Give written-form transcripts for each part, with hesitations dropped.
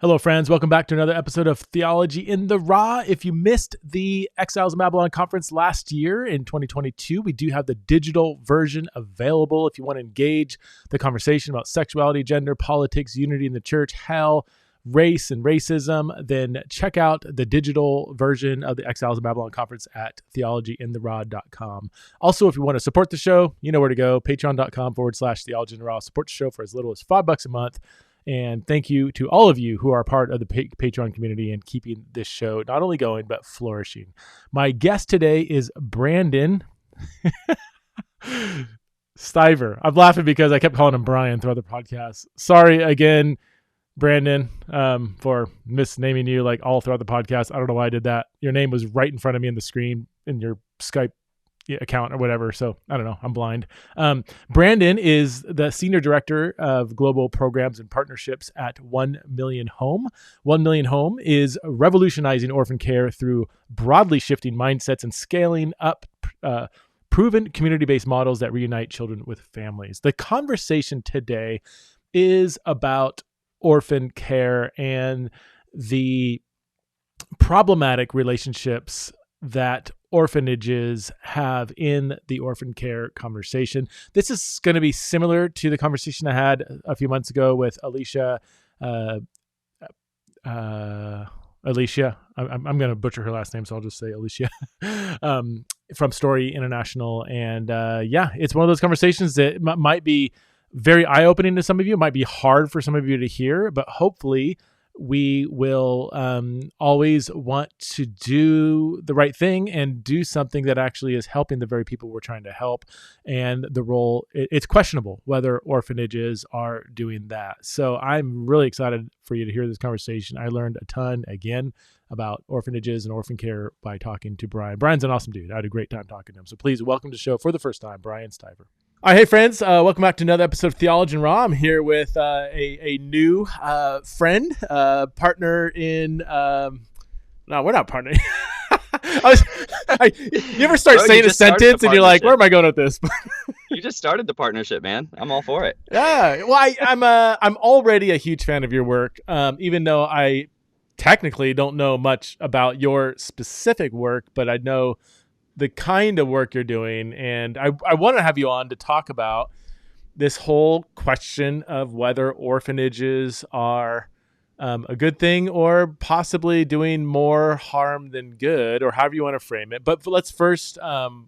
Hello, friends. Welcome back to another episode of Theology in the Raw. If you missed the Exiles of Babylon conference last year in 2022, we do have the digital version available if you want to engage the conversation about sexuality, gender, politics, unity in the church, hell, race, and racism. Then check out the digital version of the Exiles of Babylon conference at theologyintheraw.com. Also, if you want to support the show, you know where to go. Patreon.com/Theology in the Raw. Support the show for as little as $5 a month. And thank you to all of you who are part of the Patreon community and keeping this show not only going, but flourishing. My guest today is Brandon Stiver. I'm laughing because I kept calling him Brian throughout the podcast. Sorry again, Brandon, for misnaming you like all throughout the podcast. I don't know why I did that. Your name was right in front of me on the screen in your Skype account or whatever. So I don't know. I'm blind. Brandon is the Senior Director of Global Programs and Partnerships at 1 Million Home. 1 Million Home is revolutionizing orphan care through broadly shifting mindsets and scaling up proven community-based models that reunite children with families. The conversation today is about orphan care and the problematic relationships that orphanages have in the orphan care conversation. This is going to be similar to the conversation I had a few months ago with Alicia. Alicia, I'm going to butcher her last name, so I'll just say Alicia, from Story International. And it's one of those conversations that might be very eye-opening to some of you. It might be hard for some of you to hear, but hopefully we will always want to do the right thing and do something that actually is helping the very people we're trying to help. And the role, it's questionable whether orphanages are doing that. So I'm really excited for you to hear this conversation. I learned a ton, again, about orphanages and orphan care by talking to Brian. Brian's an awesome dude. I had a great time talking to him. So please welcome to the show for the first time, Brian Stiver. All right, hey friends, welcome back to another episode of Theology in Raw. I'm here with a new friend, partner in. No, we're not partnering. You ever start saying a sentence and you're like, "Where am I going with this?" You just started the partnership, man. I'm all for it. Yeah, well, I'm already a huge fan of your work, even though I technically don't know much about your specific work, but I know the kind of work you're doing. And I want to have you on to talk about this whole question of whether orphanages are a good thing or possibly doing more harm than good, or however you want to frame it. But let's first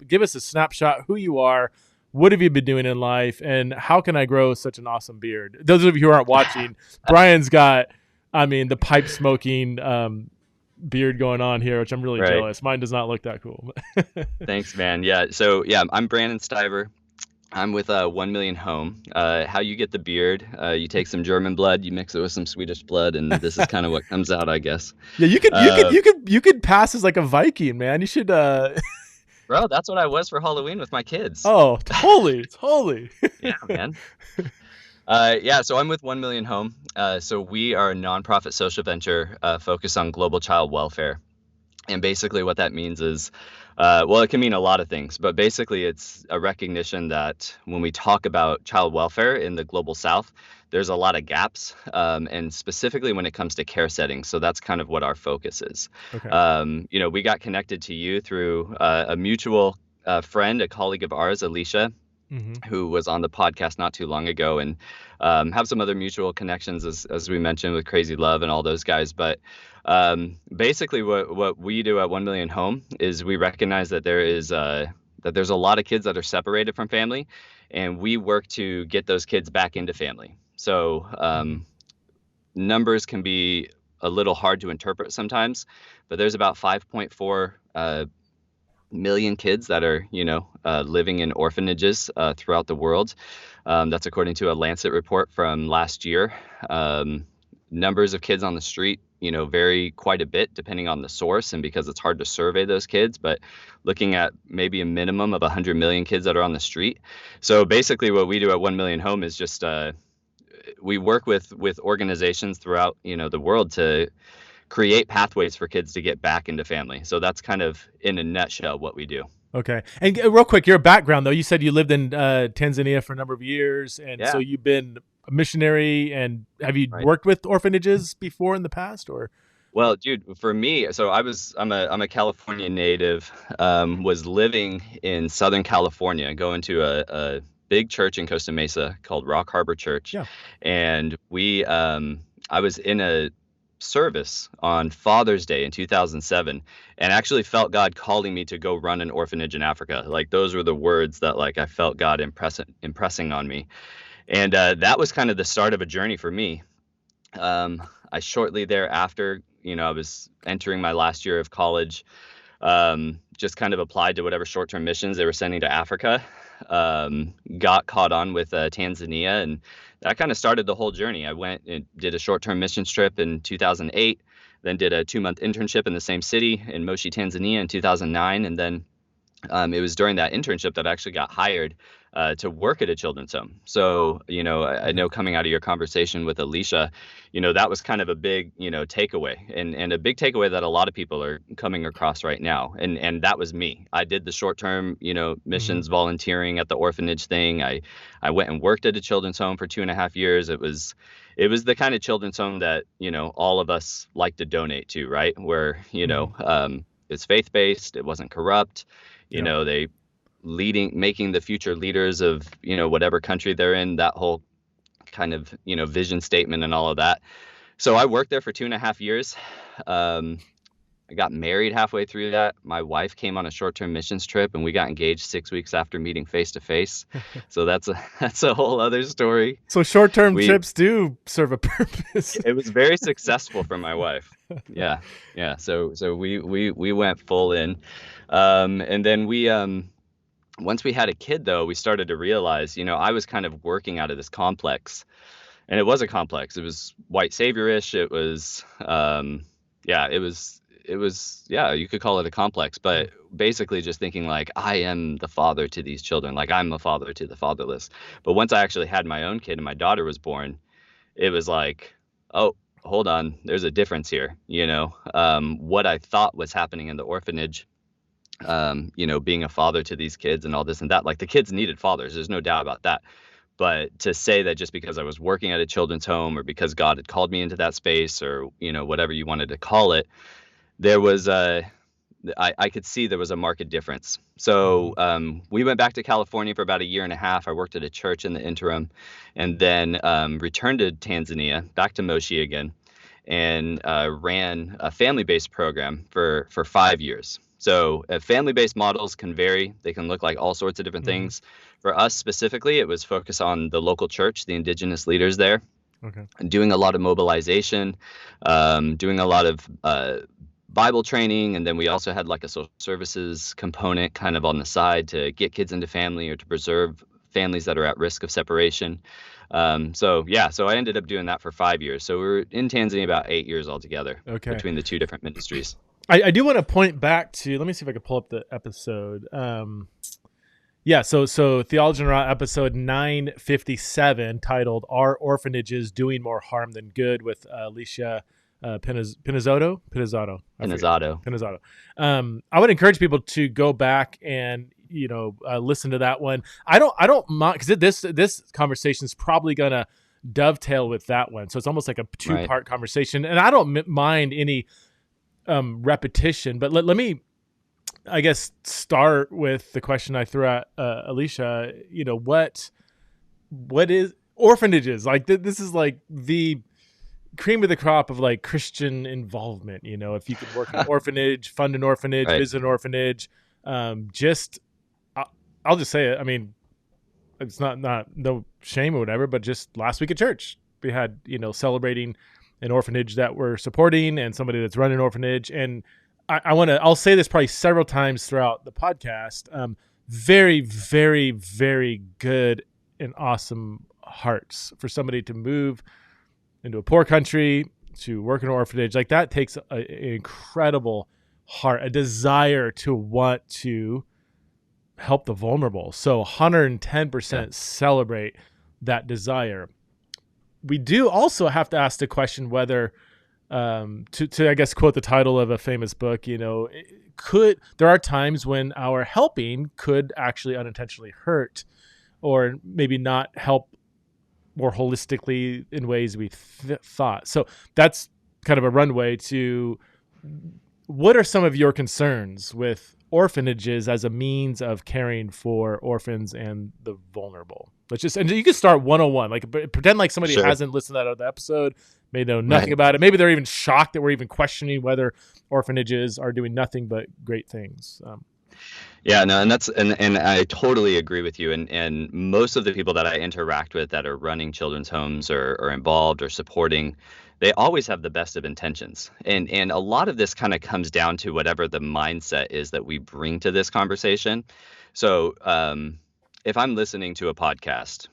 give us a snapshot who you are, what have you been doing in life, and how can I grow such an awesome beard? Those of you who aren't watching, Brian's got, the pipe smoking beard going on here, which I'm really jealous. Mine does not look that cool. Thanks, man. Yeah. So I'm Brandon Stiver. I'm with 1 Million Home. How you get the beard? You take some German blood, you mix it with some Swedish blood, and this is kind of what comes out, I guess. Yeah, you could pass as like a Viking, man. You should. Bro, that's what I was for Halloween with my kids. Oh, totally. Yeah, man. So I'm with 1 Million Home. So we are a nonprofit social venture focused on global child welfare. And basically what that means is, it can mean a lot of things, but basically it's a recognition that when we talk about child welfare in the global South, there's a lot of gaps, and specifically when it comes to care settings. So that's kind of what our focus is. Okay. We got connected to you through a mutual friend, a colleague of ours, Alicia, who was on the podcast not too long ago, and have some other mutual connections, as we mentioned, with Crazy Love and all those guys. But basically what we do at 1 Million Home is we recognize that there's a lot of kids that are separated from family, and we work to get those kids back into family. So numbers can be a little hard to interpret sometimes, but there's about 5.4 million kids that are, living in orphanages throughout the world. That's according to a Lancet report from last year. Numbers of kids on the street, vary quite a bit depending on the source, and because it's hard to survey those kids, but looking at maybe a minimum of 100 million kids that are on the street. So basically what we do at 1 Million Home is just we work with organizations throughout, the world to create pathways for kids to get back into family. So that's kind of in a nutshell what we do. Okay. And real quick, your background though, you said you lived in Tanzania for a number of years. And so you've been a missionary, and have you Right. worked with orphanages before in the past, or? Well, dude, for me, so I'm a Californian native, was living in Southern California, going to a big church in Costa Mesa called Rock Harbor Church. Yeah. And I was in a service on Father's Day in 2007 and actually felt God calling me to go run an orphanage in Africa. Like those were the words that like I felt God impressing on me. And that was kind of the start of a journey for me. I shortly thereafter, I was entering my last year of college, just kind of applied to whatever short-term missions they were sending to Africa, got caught on with Tanzania, and that kind of started the whole journey. I went and did a short-term missions trip in 2008, then did a 2-month internship in the same city in Moshi, Tanzania in 2009, and then it was during that internship that I actually got hired to work at a children's home. So, I know coming out of your conversation with Alicia, that was kind of a big, takeaway and a big takeaway that a lot of people are coming across right now. And that was me. I did the short term, missions volunteering at the orphanage thing. I went and worked at a children's home for 2.5 years. It was the kind of children's home that, all of us like to donate to, right? Where, it's faith-based, it wasn't corrupt. They making the future leaders of, whatever country they're in, that whole kind of, vision statement and all of that. So I worked there for 2.5 years. I got married halfway through that. My wife came on a short-term missions trip and we got engaged 6 weeks after meeting face to face. So that's a whole other story. So short-term trips do serve a purpose. It was very successful for my wife. Yeah. Yeah. So we went full in. And then once we had a kid though, we started to realize, I was kind of working out of this complex, and it was a complex. It was white savior-ish. It was, you could call it a complex, but basically just thinking like, I am the father to these children. Like I'm a father to the fatherless. But once I actually had my own kid and my daughter was born, it was like, oh, hold on, there's a difference here. What I thought was happening in the orphanage, being a father to these kids and all this and that, like the kids needed fathers. There's no doubt about that. But to say that just because I was working at a children's home or because God had called me into that space or, whatever you wanted to call it, there was I could see there was a marked difference. So we went back to California for about 1.5 years. I worked at a church in the interim and then returned to Tanzania, back to Moshi again, and ran a family-based program for 5 years. So family-based models can vary. They can look like all sorts of different things. For us specifically, it was focused on the local church, the indigenous leaders there, doing a lot of mobilization, doing a lot of Bible training. And then we also had like a social services component kind of on the side to get kids into family or to preserve families that are at risk of separation. So I ended up doing that for 5 years. So we were in Tanzania about 8 years altogether between the two different ministries. I do want to point back to, let me see if I can pull up the episode. So Theology and Raw episode 957 titled Are Orphanages Doing More Harm Than Good with Alicia Pinizzato. I would encourage people to go back and listen to that one. I don't mind because this conversation is probably gonna dovetail with that one, so it's almost like a 2-part conversation, and I don't mind any repetition. But let me, I guess, start with the question I threw at Alicia. What is orphanages? Like this is like the cream of the crop of like Christian involvement. If you could work in an orphanage, fund an orphanage, visit an orphanage, I'll just say it. I mean, it's not no shame or whatever, but just last week at church, we had, celebrating an orphanage that we're supporting and somebody that's running an orphanage. And I'll say this probably several times throughout the podcast. Very, very, very good and awesome hearts for somebody to move into a poor country to work in an orphanage. Like that takes an incredible heart, a desire to want to help the vulnerable. So 110% celebrate that desire. We do also have to ask the question whether, to I guess quote the title of a famous book, there are times when our helping could actually unintentionally hurt or maybe not help more holistically in ways we thought. So that's kind of a runway to what are some of your concerns with orphanages as a means of caring for orphans and the vulnerable? Let's just, and you can start 101, like pretend like somebody Sure. hasn't listened to that other episode, may know nothing Right. about it. Maybe they're even shocked that we're even questioning whether orphanages are doing nothing but great things. Yeah, no, and and I totally agree with you. And most of the people that I interact with that are running children's homes or involved or supporting, they always have the best of intentions. And a lot of this kind of comes down to whatever the mindset is that we bring to this conversation. So if I'm listening to a podcast,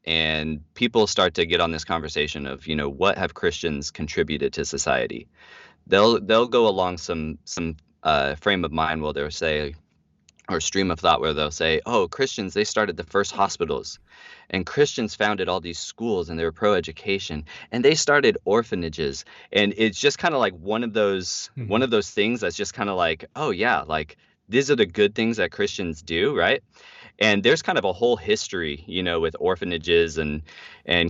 and people start to get on this conversation of, what have Christians contributed to society? They'll go along some frame of mind where they'll say, or stream of thought where they'll say, oh, Christians, they started the first hospitals, and Christians founded all these schools, and they were pro-education, and they started orphanages. And it's just kind of like one of those things that's just kind of like, oh yeah, like these are the good things that Christians do, right? And there's kind of a whole history, with orphanages and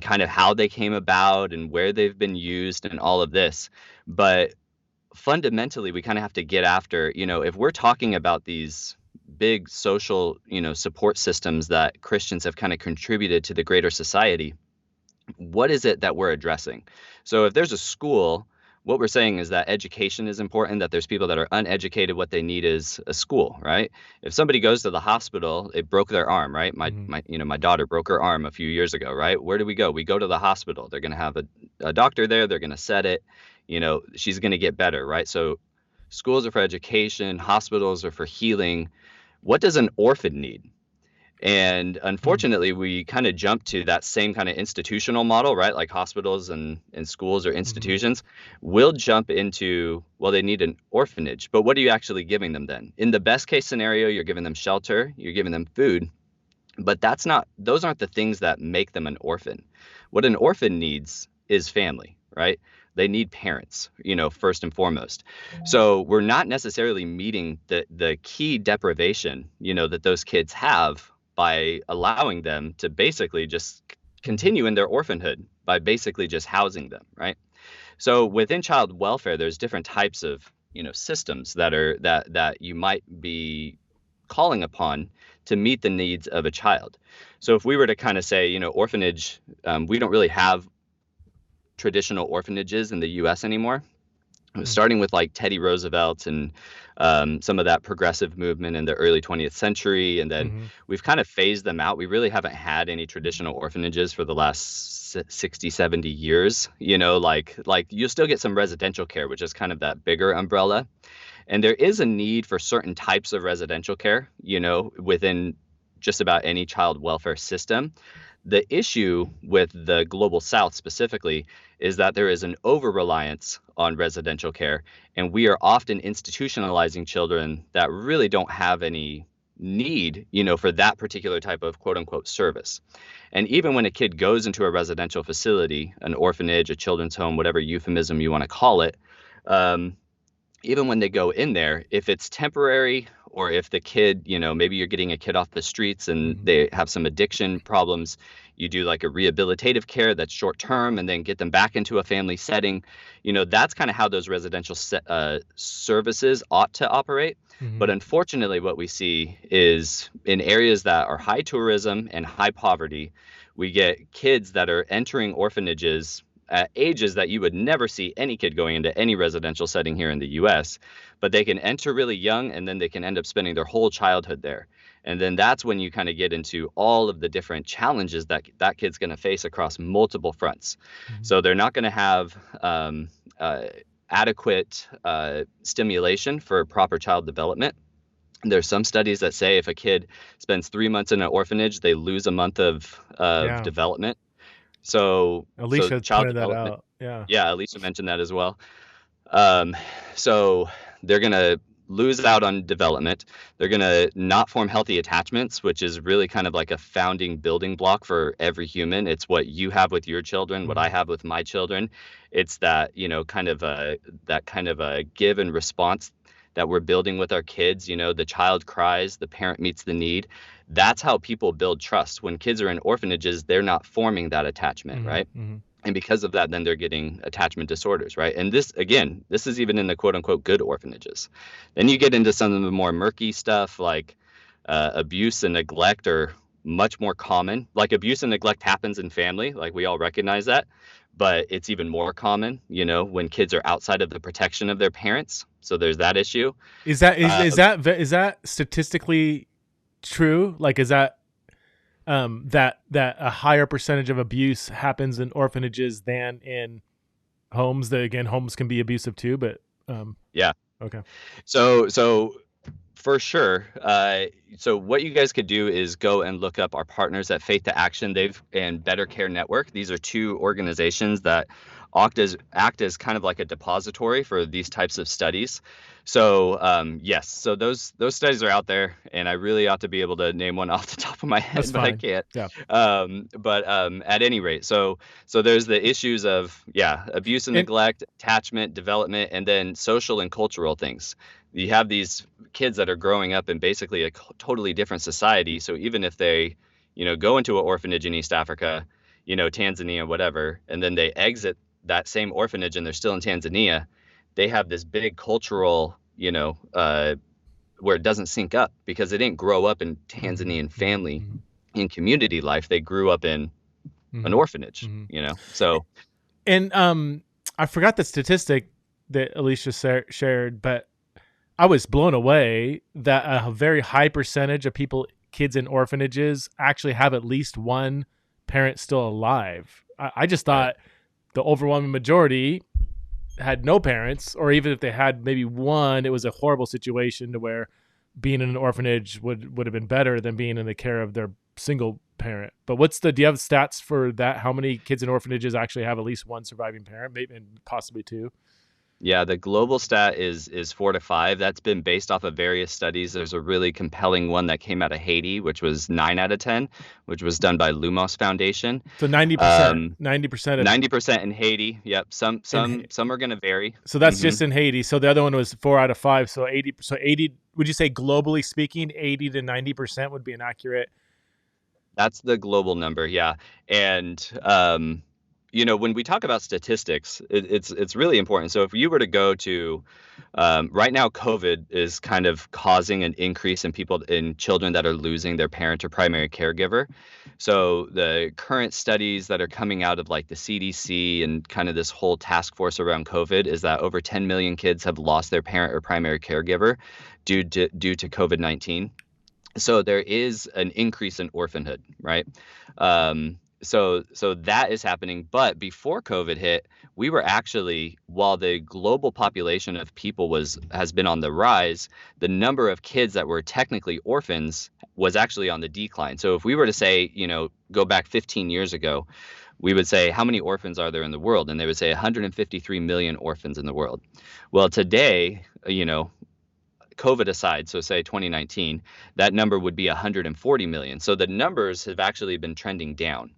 kind of how they came about and where they've been used and all of this. But fundamentally, we kind of have to get after, if we're talking about these big social, support systems that Christians have kind of contributed to the greater society, what is it that we're addressing? So if there's a school, what we're saying is that education is important, that there's people that are uneducated, what they need is a school, right? If somebody goes to the hospital, it broke their arm, right? My daughter broke her arm a few years ago, right? Where do we go? We go to the hospital. They're going to have a doctor there. They're going to set it, she's going to get better, right? So schools are for education, hospitals are for healing. What does an orphan need? And unfortunately, we kind of jump to that same kind of institutional model, right? Like hospitals and schools or institutions. We'll jump into, well, they need an orphanage. But what are you actually giving them then? In the best case scenario, you're giving them shelter, you're giving them food. But those aren't the things that make them an orphan. What an orphan needs is family, right? They need parents, first and foremost. So we're not necessarily meeting the key deprivation, that those kids have by allowing them to basically just continue in their orphanhood by basically just housing them, right? So within child welfare, there's different types of, systems that you might be calling upon to meet the needs of a child. So if we were to kind of say, orphanage, we don't really have traditional orphanages in the US anymore. Starting with like Teddy Roosevelt and some of that progressive movement in the early 20th century. And then we've kind of phased them out. We really haven't had any traditional orphanages for the last 60, 70 years. Like you'll still get some residential care, which is kind of that bigger umbrella. And there is a need for certain types of residential care, within just about any child welfare system. The issue with the global South specifically is that there is an over-reliance on residential care, and we are often institutionalizing children that really don't have any need, for that particular type of quote unquote service. And even when a kid goes into a residential facility, an orphanage, a children's home, whatever euphemism you want to call it, even when they go in there, if it's temporary or if the kid, maybe you're getting a kid off the streets and they have some addiction problems, you do like a rehabilitative care that's short term and then get them back into a family setting. That's kind of how those residential services ought to operate. But unfortunately, what we see is in areas that are high tourism and high poverty, we get kids that are entering orphanages at ages that you would never see any kid going into any residential setting here in the US, but they can enter really young and then they can end up spending their whole childhood there. And then that's when you kind of get into all of the different challenges that that kid's going to face across multiple fronts. So they're not going to have adequate stimulation for proper child development. There's some studies that say if a kid spends 3 months in an orphanage, they lose a month of development. So Alicia child pointed that development. out. Yeah, Alicia mentioned that as well. So they're going to lose out on development. They're going to not form healthy attachments, which is really kind of like a founding building block for every human. It's what you have with your children, what I have with my children. It's that, kind of a give and response that we're building with our kids. The child cries, the parent meets the need. That's how people build trust. When kids are in orphanages, they're not forming that attachment, Mm-hmm, right? mm-hmm. And because of that, then they're getting attachment disorders, right? And this, again, this is even in the quote unquote good orphanages. Then you get into some of the more murky stuff like abuse and neglect are much more common. Like abuse and neglect happens in family, like we all recognize that, but it's even more common, when kids are outside of the protection of their parents. So there's that issue. Is that statistically true? Like, is that that a higher percentage of abuse happens in orphanages than in homes? That again, homes can be abusive too, but Yeah. okay. So for sure. So what you guys could do is go and look up our partners at Faith to Action. And Better Care Network. These are two organizations that act as kind of like a depository for these types of studies. So yes, so those studies are out there, and I really ought to be able to name one off the top of my head, That's but I fine. can't. Yeah. But at any rate, so there's the issues of abuse and neglect, attachment, development, and then social and cultural things. You have these kids that are growing up in basically a totally different society. So even if they, go into an orphanage in East Africa, Tanzania, whatever, and then they exit that same orphanage and they're still in Tanzania, they have this big cultural, where it doesn't sync up because they didn't grow up in Tanzanian family in community life. They grew up in an orphanage, so. And I forgot the statistic that Alicia shared, but I was blown away that a very high percentage of kids in orphanages actually have at least one parent still alive. I just thought the overwhelming majority had no parents, or even if they had maybe one, it was a horrible situation to where being in an orphanage would have been better than being in the care of their single parent. But do you have stats for that? How many kids in orphanages actually have at least one surviving parent, maybe and possibly two? Yeah, the global stat is 4 to 5. That's been based off of various studies. There's a really compelling one that came out of Haiti, which was 9 out of 10, which was done by Lumos Foundation. So 90%, 90% of 90% in Haiti. Yep. Some are going to vary. So that's just in Haiti. So the other one was 4 out of 5. So 80. So 80. Would you say globally speaking, 80 to 90% would be an accurate? That's the global number. Yeah, and when we talk about statistics, it's really important. So if you were to go to right now, COVID is kind of causing an increase in children that are losing their parent or primary caregiver. So the current studies that are coming out of like the CDC and kind of this whole task force around COVID is that over 10 million kids have lost their parent or primary caregiver due to COVID-19. So there is an increase in orphanhood, right? So that is happening. But before COVID hit, we were actually, while the global population of people has been on the rise, the number of kids that were technically orphans was actually on the decline. So if we were to say, go back 15 years ago, we would say, how many orphans are there in the world? And they would say 153 million orphans in the world. Well, today, COVID aside, so say 2019, that number would be 140 million. So the numbers have actually been trending down.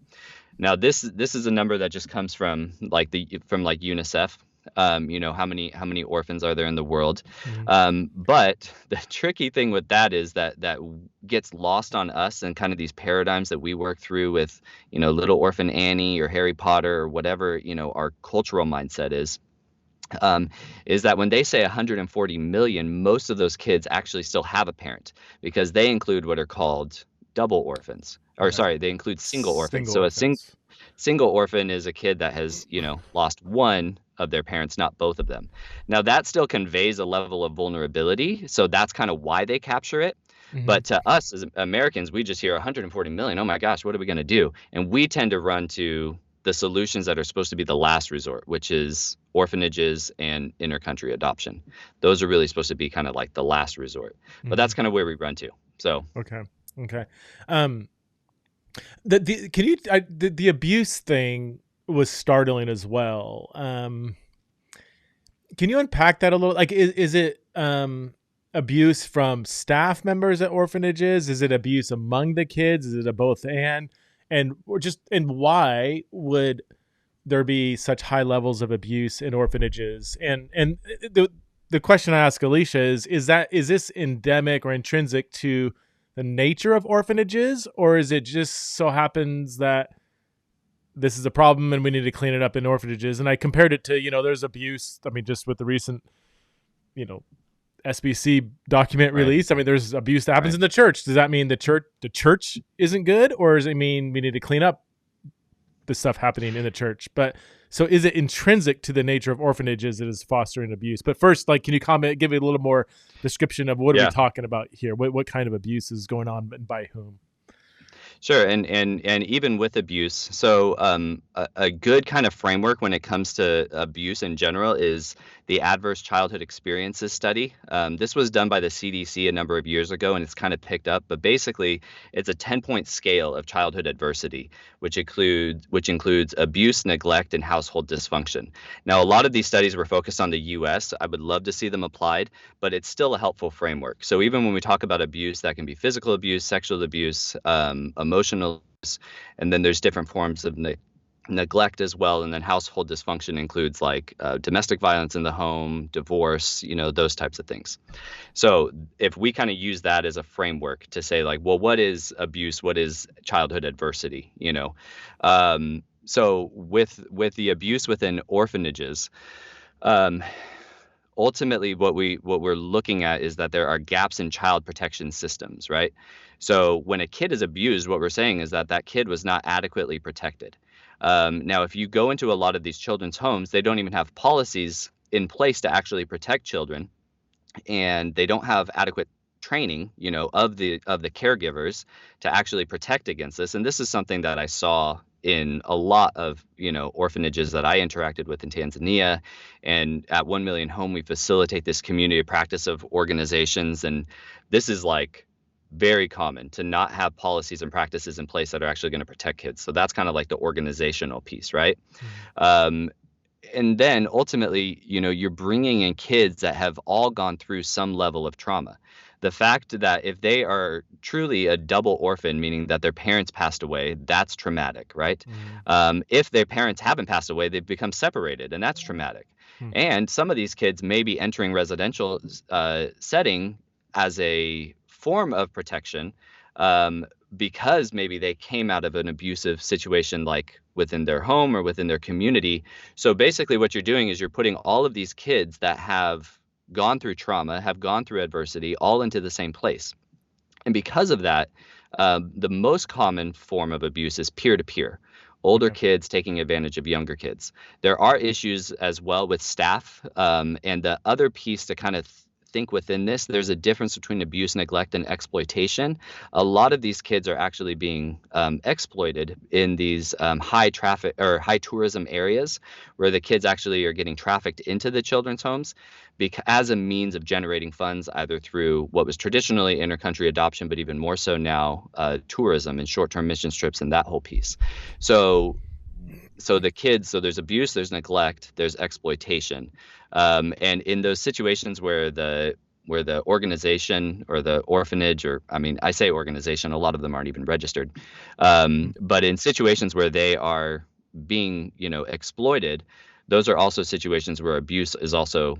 Now, this is a number that just comes from UNICEF. How many orphans are there in the world? But the tricky thing with that is that gets lost on us and kind of these paradigms that we work through with, Little Orphan Annie or Harry Potter or whatever, our cultural mindset is that when they say 140 million, most of those kids actually still have a parent because they include what are called double orphans. They include single orphans. So a single orphan is a kid that has, lost one of their parents, not both of them. Now, that still conveys a level of vulnerability. So that's kind of why they capture it. But to us as Americans, we just hear 140 million. Oh, my gosh, what are we going to do? And we tend to run to the solutions that are supposed to be the last resort, which is orphanages and intercountry adoption. Those are really supposed to be kind of like the last resort. But that's kind of where we run to. So okay. The abuse thing was startling as well. Can you unpack that a little? Like, is it abuse from staff members at orphanages? Is it abuse among the kids? Is it a both and why would there be such high levels of abuse in orphanages? And the question I ask Alicia is this endemic or intrinsic to the nature of orphanages, or is it just so happens that this is a problem and we need to clean it up in orphanages? And I compared it to, there's abuse. I mean, just with the recent, SBC document release. I mean, there's abuse that happens in the church. Does that mean the church isn't good, or does it mean we need to clean up the stuff happening in the church? But so is it intrinsic to the nature of orphanages that is fostering abuse? But first, can you comment, give it a little more description of what are we talking about here? What kind of abuse is going on and by whom? Sure, and even with abuse, so a good kind of framework when it comes to abuse in general is the Adverse Childhood Experiences Study. This was done by the CDC a number of years ago, and it's kind of picked up. But basically, it's a 10-point scale of childhood adversity, which includes abuse, neglect, and household dysfunction. Now, a lot of these studies were focused on the U.S. I would love to see them applied, but it's still a helpful framework. So even when we talk about abuse, that can be physical abuse, sexual abuse, emotional abuse, and then there's different forms of neglect as well. And then household dysfunction includes domestic violence in the home, divorce, those types of things. So if we kind of use that as a framework to say well, what is abuse? What is childhood adversity? So with the abuse within orphanages, ultimately what we're looking at is that there are gaps in child protection systems, right? So when a kid is abused, what we're saying is that kid was not adequately protected. Now, if you go into a lot of these children's homes, they don't even have policies in place to actually protect children, and they don't have adequate training, of the caregivers to actually protect against this. And this is something that I saw in a lot of, orphanages that I interacted with in Tanzania. And at 1 Million Home, we facilitate this community practice of organizations. And this is very common to not have policies and practices in place that are actually going to protect kids. So that's kind of the organizational piece, right? Mm-hmm. And then ultimately, you're bringing in kids that have all gone through some level of trauma. The fact that if they are truly a double orphan, meaning that their parents passed away, that's traumatic, right? Mm-hmm. If their parents haven't passed away, they've become separated, and that's traumatic. Mm-hmm. And some of these kids may be entering residential setting as a form of protection because maybe they came out of an abusive situation within their home or within their community. So basically what you're doing is you're putting all of these kids that have gone through trauma, have gone through adversity, all into the same place. And because of that, the most common form of abuse is peer-to-peer. Older kids taking advantage of younger kids. There are issues as well with staff. And the other piece to kind of think within this, there's a difference between abuse, neglect, and exploitation. A lot of these kids are actually being exploited in these high traffic or high tourism areas where the kids actually are getting trafficked into the children's homes as a means of generating funds, either through what was traditionally intercountry adoption, but even more so now tourism and short-term mission trips and that whole piece. So the kids, so there's abuse, there's neglect, there's exploitation. And in those situations where the organization or the orphanage, or I say organization, a lot of them aren't even registered. But in situations where they are being, exploited, those are also situations where abuse is also,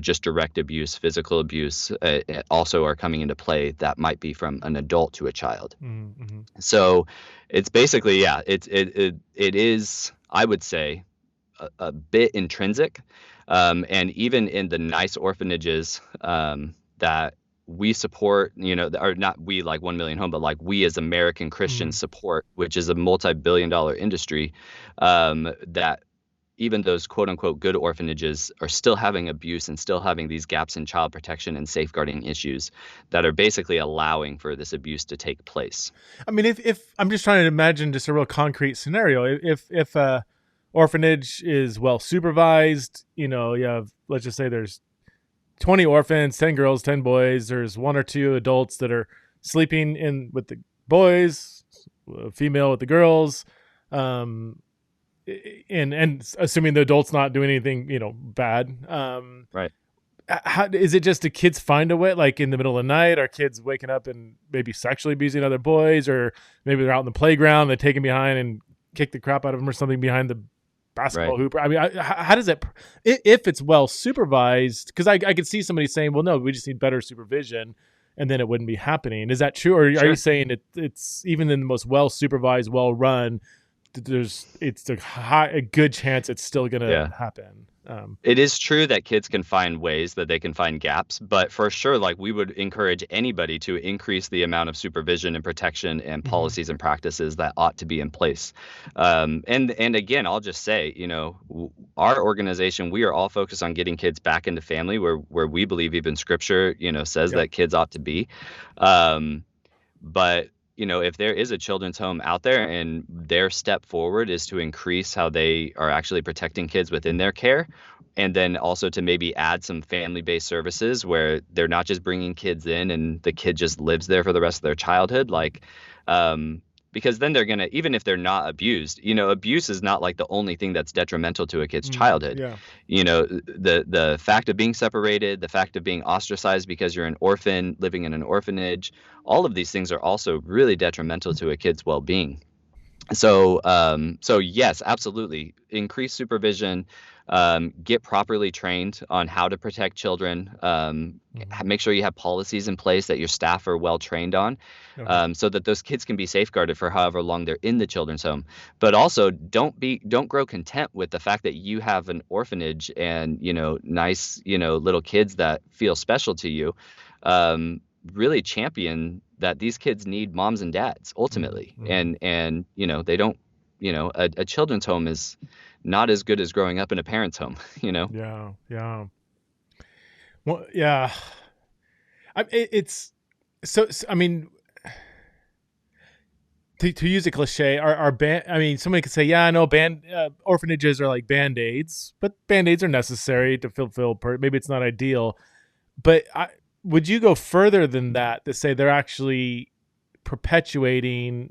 just direct abuse, physical abuse also are coming into play that might be from an adult to a child. Mm-hmm. So it's basically, it is, I would say, a bit intrinsic. And even in the nice orphanages that we support, or not we 1 Million Home, but we as American Christians support, which is a multi-billion-dollar industry, that even those quote unquote good orphanages are still having abuse and still having these gaps in child protection and safeguarding issues that are basically allowing for this abuse to take place. If I'm just trying to imagine just a real concrete scenario, if a orphanage is well supervised, you have, let's just say there's 20 orphans, 10 girls, 10 boys. There's 1 or 2 adults that are sleeping in with the boys, a female with the girls. And assuming the adult's not doing anything, bad. Right. How is it just the kids find a way, in the middle of the night, are kids waking up and maybe sexually abusing other boys, or maybe they're out in the playground, they take them behind and kick the crap out of them or something behind the basketball hoop. How does it, if it's well supervised? Because I could see somebody saying, well, no, we just need better supervision. and then it wouldn't be happening. Is that true? Or are you saying it's even in the most well supervised, well run, it's a good chance it's still going to happen? It is true that kids can find ways that they can find gaps, but for sure, like, we would encourage anybody to increase the amount of supervision and protection and policies and practices that ought to be in place. And again, I'll just say, our organization, we are all focused on getting kids back into family where we believe even scripture, says that kids ought to be. But if there is a children's home out there and their step forward is to increase how they are actually protecting kids within their care, and then also to maybe add some family-based services where they're not just bringing kids in and the kid just lives there for the rest of their childhood, because then they're going to, even if they're not abused, abuse is not like the only thing that's detrimental to a kid's childhood. The fact of being separated, the fact of being ostracized because you're an orphan living in an orphanage, all of these things are also really detrimental to a kid's well-being. So yes, absolutely. Increase supervision, get properly trained on how to protect children, make sure you have policies in place that your staff are well trained on, so that those kids can be safeguarded for however long they're in the children's home. But also don't grow content with the fact that you have an orphanage and, nice, little kids that feel special to you. Really champion that these kids need moms and dads ultimately. And they don't, a children's home is not as good as growing up in a parent's home, Yeah. Well, yeah. It's so, I mean, to use a cliche, somebody could say, yeah, I know orphanages are like Band-Aids, but Band-Aids are necessary to fulfill, maybe it's not ideal, but would you go further than that to say they're actually perpetuating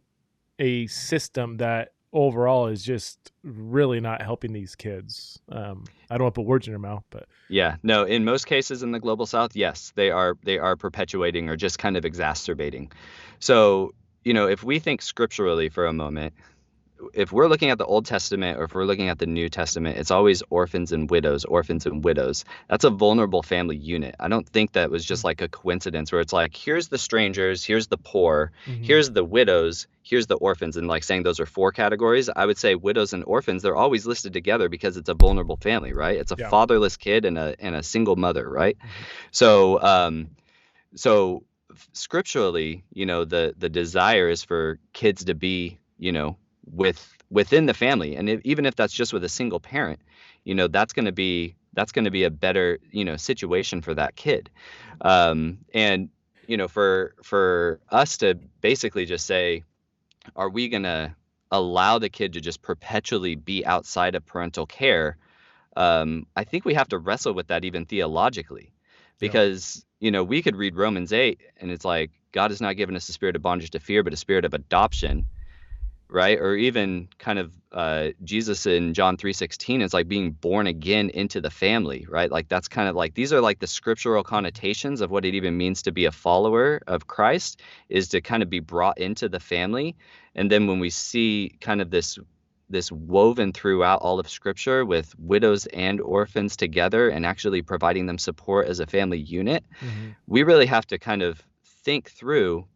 a system that overall is just really not helping these kids? I don't want to put words in your mouth, but yeah, no, in most cases in the global South, yes, they are perpetuating or just kind of exacerbating. So, if we think scripturally for a moment, if we're looking at the Old Testament or if we're looking at the New Testament, it's always orphans and widows. That's a vulnerable family unit. I don't think that was just like a coincidence where it's like, here's the strangers, here's the poor, here's the widows, here's the orphans, and like saying those are 4 categories. I would say widows and orphans, they're always listed together because it's a vulnerable family, right? It's a fatherless kid and a single mother, right? So scripturally, the desire is for kids to be, within the family, and even if that's just with a single parent, that's going to be a better situation for that kid. And for us to basically just say, are we going to allow the kid to just perpetually be outside of parental care? I think we have to wrestle with that even theologically, because we could read Romans 8 and it's like, God has not given us a spirit of bondage to fear, but a spirit of adoption. Right? Or even kind of Jesus in John 3:16 is like being born again into the family, right? Like that's kind of like, these are like the scriptural connotations of what it even means to be a follower of Christ, is to kind of be brought into the family. And then when we see kind of this woven throughout all of scripture with widows and orphans together and actually providing them support as a family unit, we really have to kind of think through,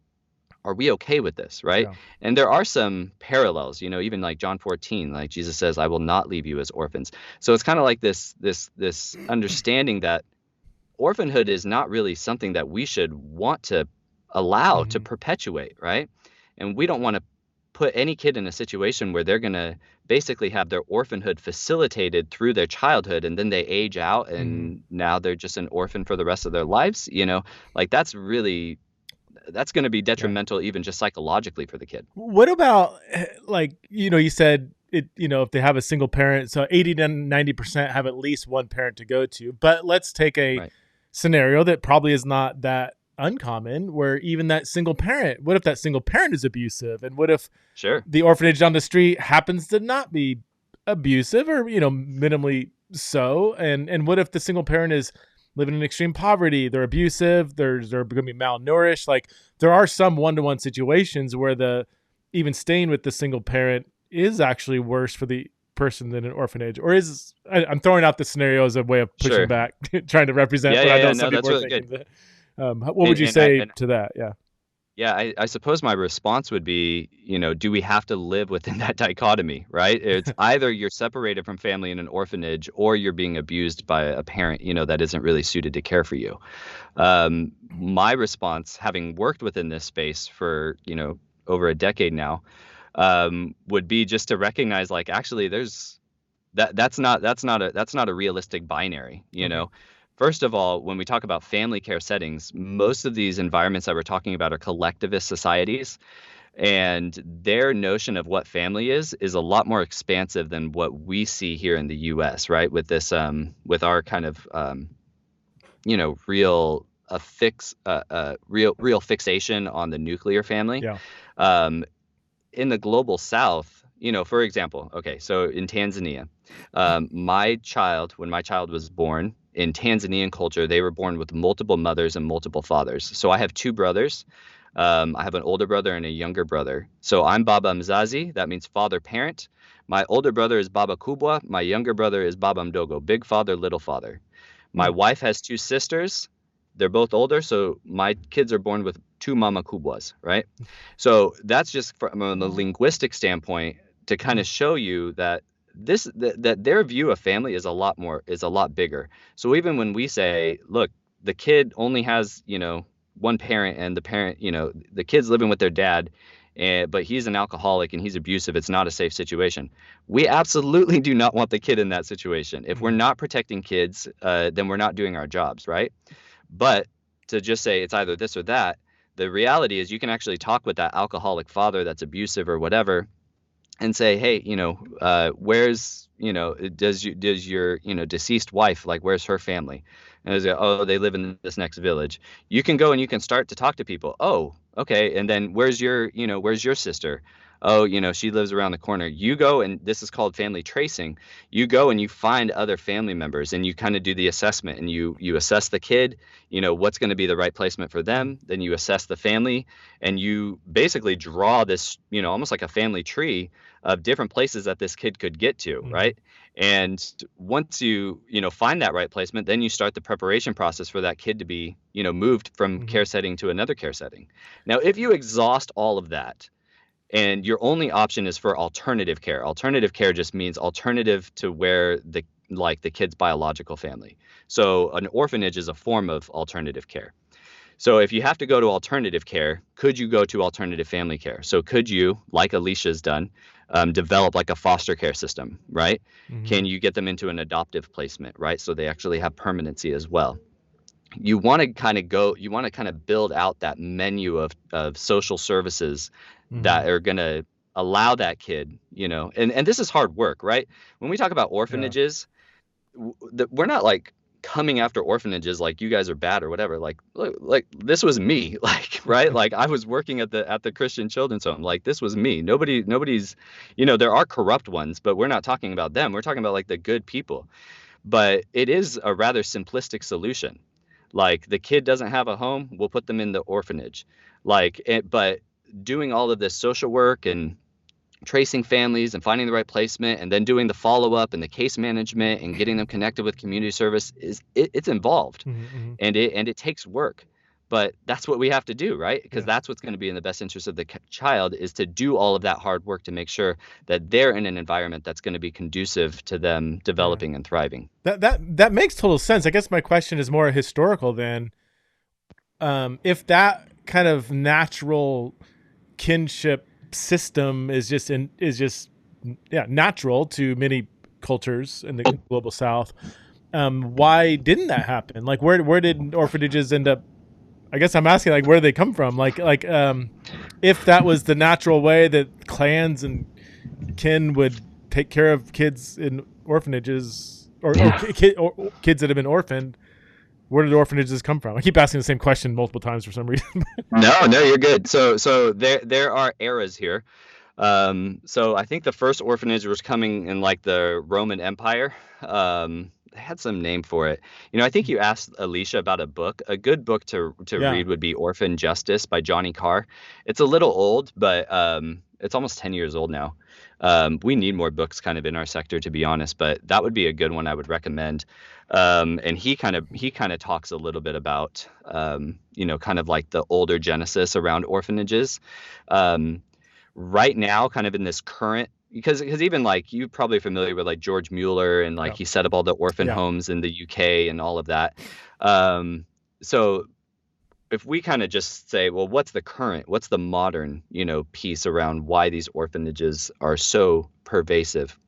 are we okay with this, right? Yeah. And there are some parallels, even like John 14, like Jesus says, I will not leave you as orphans. So it's kind of like this understanding that orphanhood is not really something that we should want to allow to perpetuate, right? And we don't want to put any kid in a situation where they're going to basically have their orphanhood facilitated through their childhood, and then they age out and now they're just an orphan for the rest of their lives, like that's going to be detrimental even just psychologically for the kid. What about, like, you said it, if they have a single parent, so 80 to 90% have at least one parent to go to. But let's take a scenario that probably is not that uncommon, where even that single parent, what if that single parent is abusive? And what if the orphanage down the street happens to not be abusive or, minimally so? And what if the single parent is living in extreme poverty, they're abusive, they're going to be malnourished? Like, there are some one-to-one situations where even staying with the single parent is actually worse for the person than an orphanage. Or I'm throwing out the scenario as a way of pushing back, trying to represent what I know some people are thinking. Really What would And you and I say and to that? Yeah. yeah, I suppose my response would be, do we have to live within that dichotomy, right? It's either you're separated from family in an orphanage or you're being abused by a parent, that isn't really suited to care for you. My response, having worked within this space for, over a decade now, would be just to recognize, like, actually there's that's not a realistic binary, Okay. First of all, when we talk about family care settings, most of these environments that we're talking about are collectivist societies, and their notion of what family is a lot more expansive than what we see here in the US, right? With this with our kind of real a fix real fixation on the nuclear family. Yeah. Um, in the global south, for example, okay, so in Tanzania, when my child was born in Tanzanian culture, they were born with multiple mothers and multiple fathers. So I have two brothers. I have an older brother and a younger brother. So I'm Baba Mzazi. That means father parent. My older brother is Baba Kubwa. My younger brother is Baba Mdogo, big father, little father. My Hmm. wife has two sisters. They're both older, so my kids are born with two Mama Kubwas, right? So that's just from a linguistic standpoint to kind Hmm. of show you that that their view of family is a lot bigger. So even when we say, look, the kid only has, one parent, and the parent, the kid's living with their dad, but he's an alcoholic and he's abusive, it's not a safe situation. We absolutely do not want the kid in that situation. If we're Hmm. not protecting kids, then we're not doing our jobs, right? But to just say it's either this or that, the reality is you can actually talk with that alcoholic father that's abusive or whatever and say, hey, where's, does your, deceased wife, like, where's her family? And they say, oh, they live in this next village. You can go and you can start to talk to people. Oh, okay. And then where's your sister? Oh, she lives around the corner. You go, and this is called family tracing. You go and you find other family members and you kind of do the assessment, and you assess the kid, what's going to be the right placement for them. Then you assess the family, and you basically draw this, almost like a family tree of different places that this kid could get to, Hmm. right? And once find that right placement, then you start the preparation process for that kid to be, moved from Hmm. care setting to another care setting. Now, if you exhaust all of that and your only option is for alternative care just means alternative to where the kid's biological family. So an orphanage is a form of alternative care. So if you have to go to alternative care, could you go to alternative family care? So could you, like Alicia's done, develop like a foster care system, right? Hmm. Can you get them into an adoptive placement, right? So they actually have permanency as well. You want to kind of build out that menu of social services Hmm. that are going to allow that kid, and this is hard work, right? When we talk about Yeah. orphanages, we're not like coming after orphanages like you guys are bad or whatever. Like, look, like this was me, like, right? Like I was working at the Christian Children's Home. Like this was me. Nobody's, there are corrupt ones, but we're not talking about them. We're talking about like the good people. But it is a rather simplistic solution. Like the kid doesn't have a home, we'll put them in the orphanage. But doing all of this social work and tracing families and finding the right placement and then doing the follow-up and the case management and getting them connected with community service it's involved, Hmm. and it takes work, but that's what we have to do, right? Because Yeah. that's what's going to be in the best interest of the child, is to do all of that hard work to make sure that they're in an environment that's going to be conducive to them Yeah. developing and thriving. That makes total sense. I guess my question is more historical than if that kind of natural kinship system is just yeah natural to many cultures in the global south. Why didn't that happen? Like where did orphanages end up? I guess I'm asking, like, where do they come from? If that was the natural way that clans and kin would take care of kids in orphanages, or kids that have been orphaned, where did orphanages come from? I keep asking the same question multiple times for some reason. No, you're good. So there are eras here. So I think the first orphanage was coming in like the Roman Empire. name for it. I think you asked Alicia about a book. A good book to Yeah. read would be Orphan Justice by Johnny Carr. It's a little old, but it's almost 10 years old now. We need more books kind of in our sector, to be honest, but that would be a good one I would recommend. And he kind of talks a little bit about kind of like the older genesis around orphanages. Right now, kind of in this current, because even like you're probably familiar with like George Mueller, and like Yeah. he set up all the orphan Yeah. homes in the UK and all of that. So if we kind of just say, well, what's the modern, piece around why these orphanages are so pervasive?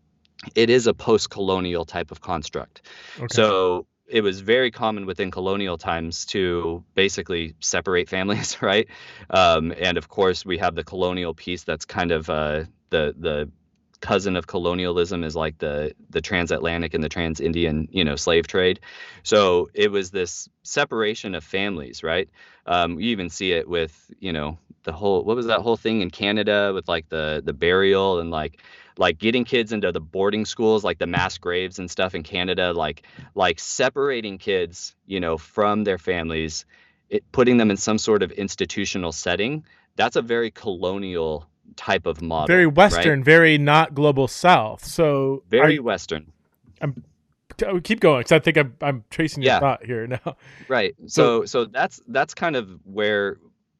It is a post-colonial type of construct. Okay. So it was very common within colonial times to basically separate families, right? And of course, we have the colonial piece that's kind of the cousin of colonialism, is like the transatlantic and the trans-Indian, slave trade. So it was this separation of families, right? You even see it with, the whole, what was that whole thing in Canada with like the burial, and like getting kids into the boarding schools, like the mass graves and stuff in Canada, like separating kids, from their families, putting them in some sort of institutional setting. That's a very colonial type of Very model, right? Western, very not global South. So Very Western. I'm keep going because I think I'm tracing your Yeah, thought here now. right. So So that's kind of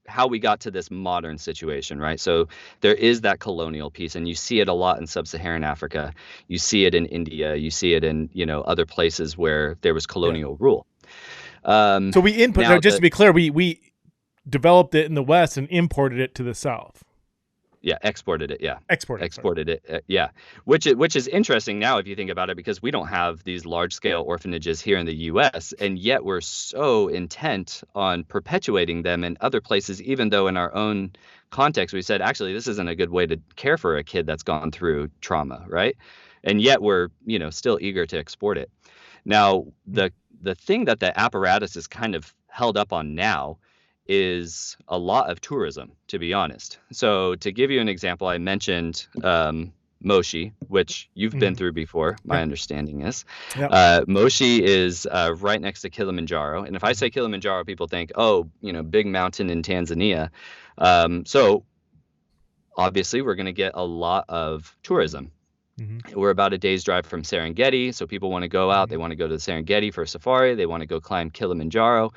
how we got to this modern situation, right? So there is that colonial piece, and you see it a lot in sub-Saharan Africa. You see it in India. You see it in, other places where there was yeah. colonial rule. So we input Now just to be clear, we developed it in the West and imported it to the South. Yeah, exported it. Yeah, Exported it. Yeah, which is interesting now if you think about it, because we don't have these large scale orphanages here in the U.S., and yet we're so intent on perpetuating them in other places, even though in our own context we said, actually, this isn't a good way to care for a kid that's gone through trauma, right? And yet we're, still eager to export it. Now, the thing that the apparatus is kind of held up on now is a lot of tourism, to be honest. So to give you an example, I mentioned Moshi, which you've been through before, my understanding is. Yep. Moshi is right next to Kilimanjaro. And if I say Kilimanjaro, people think, oh, big mountain in Tanzania. So obviously we're going to get a lot of tourism. We're about a day's drive from Serengeti, so people want to go out. They want to go to the Serengeti for a safari. They want to go climb Kilimanjaro.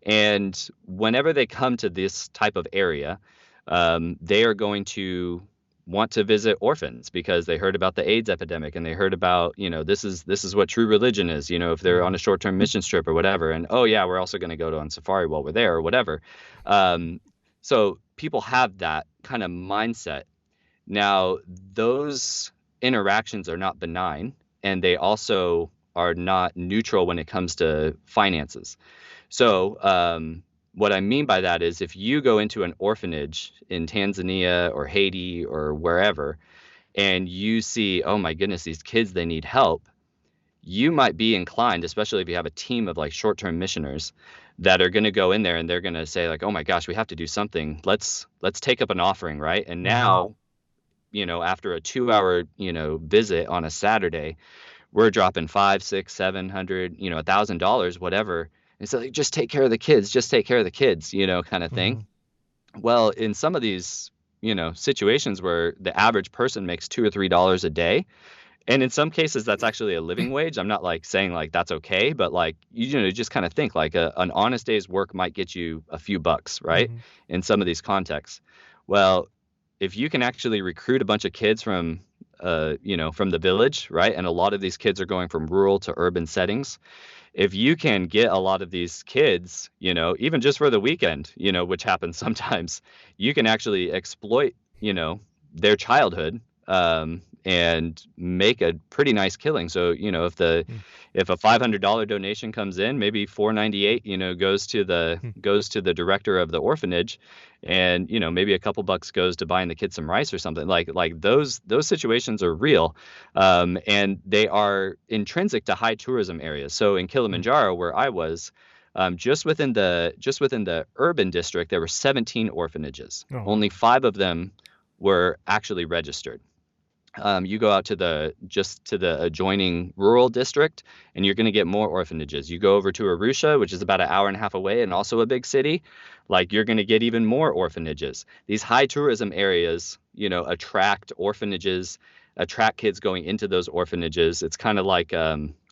And whenever they come to this type of area, they are going to want to visit orphans because they heard about the AIDS epidemic, and they heard about, this is what true religion is, if they're on a short-term mission trip or whatever. And, oh, yeah, we're also going to go on safari while we're there or whatever. So people have that kind of mindset. Now, those interactions are not benign, and they also are not neutral when it comes to finances. So what I mean by that is, if you go into an orphanage in Tanzania or Haiti or wherever, and you see, oh my goodness, these kids, they need help, you might be inclined, especially if you have a team of like short-term missioners that are going to go in there and they're going to say like, oh my gosh, we have to do something. Let's take up an offering, right? And now, after a 2-hour, visit on a Saturday, we're dropping $500, $600, $700, $1,000, whatever. And so like, just take care of the kids, kind of thing. Well, in some of these, situations where the average person makes $2 or $3 a day, and in some cases that's actually a living wage. I'm not like saying like that's okay, but like, just kind of think like an honest day's work might get you a few bucks, right? In some of these contexts. Well, if you can actually recruit a bunch of kids from from the village, right? And a lot of these kids are going from rural to urban settings. If you can get a lot of these kids, even just for the weekend, which happens sometimes, you can actually exploit, their childhood, and make a pretty nice killing. So, if a $500 donation comes in, maybe $498, goes to the director of the orphanage, and maybe a couple bucks goes to buying the kids some rice or something. Like those situations are real, and they are intrinsic to high tourism areas. So in Kilimanjaro, where I was, just within the urban district, there were 17 orphanages. Only 5 of them were actually registered. You go out to the adjoining rural district, and you're going to get more orphanages. You go over to Arusha, which is about an hour and a half away, and also a big city, like you're going to get even more orphanages. These high tourism areas, attract orphanages, attract kids going into those orphanages. It's kind of like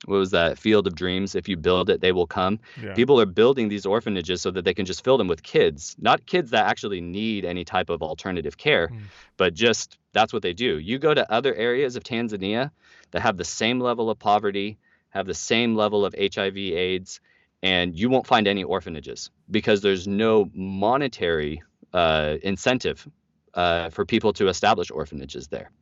what was that, Field of Dreams? If you build it, they will come. Yeah. People are building these orphanages so that they can just fill them with kids, not kids that actually need any type of alternative care, but just that's what they do. You go to other areas of Tanzania that have the same level of poverty, have the same level of HIV/AIDS, and you won't find any orphanages because there's no monetary incentive for people to establish orphanages there.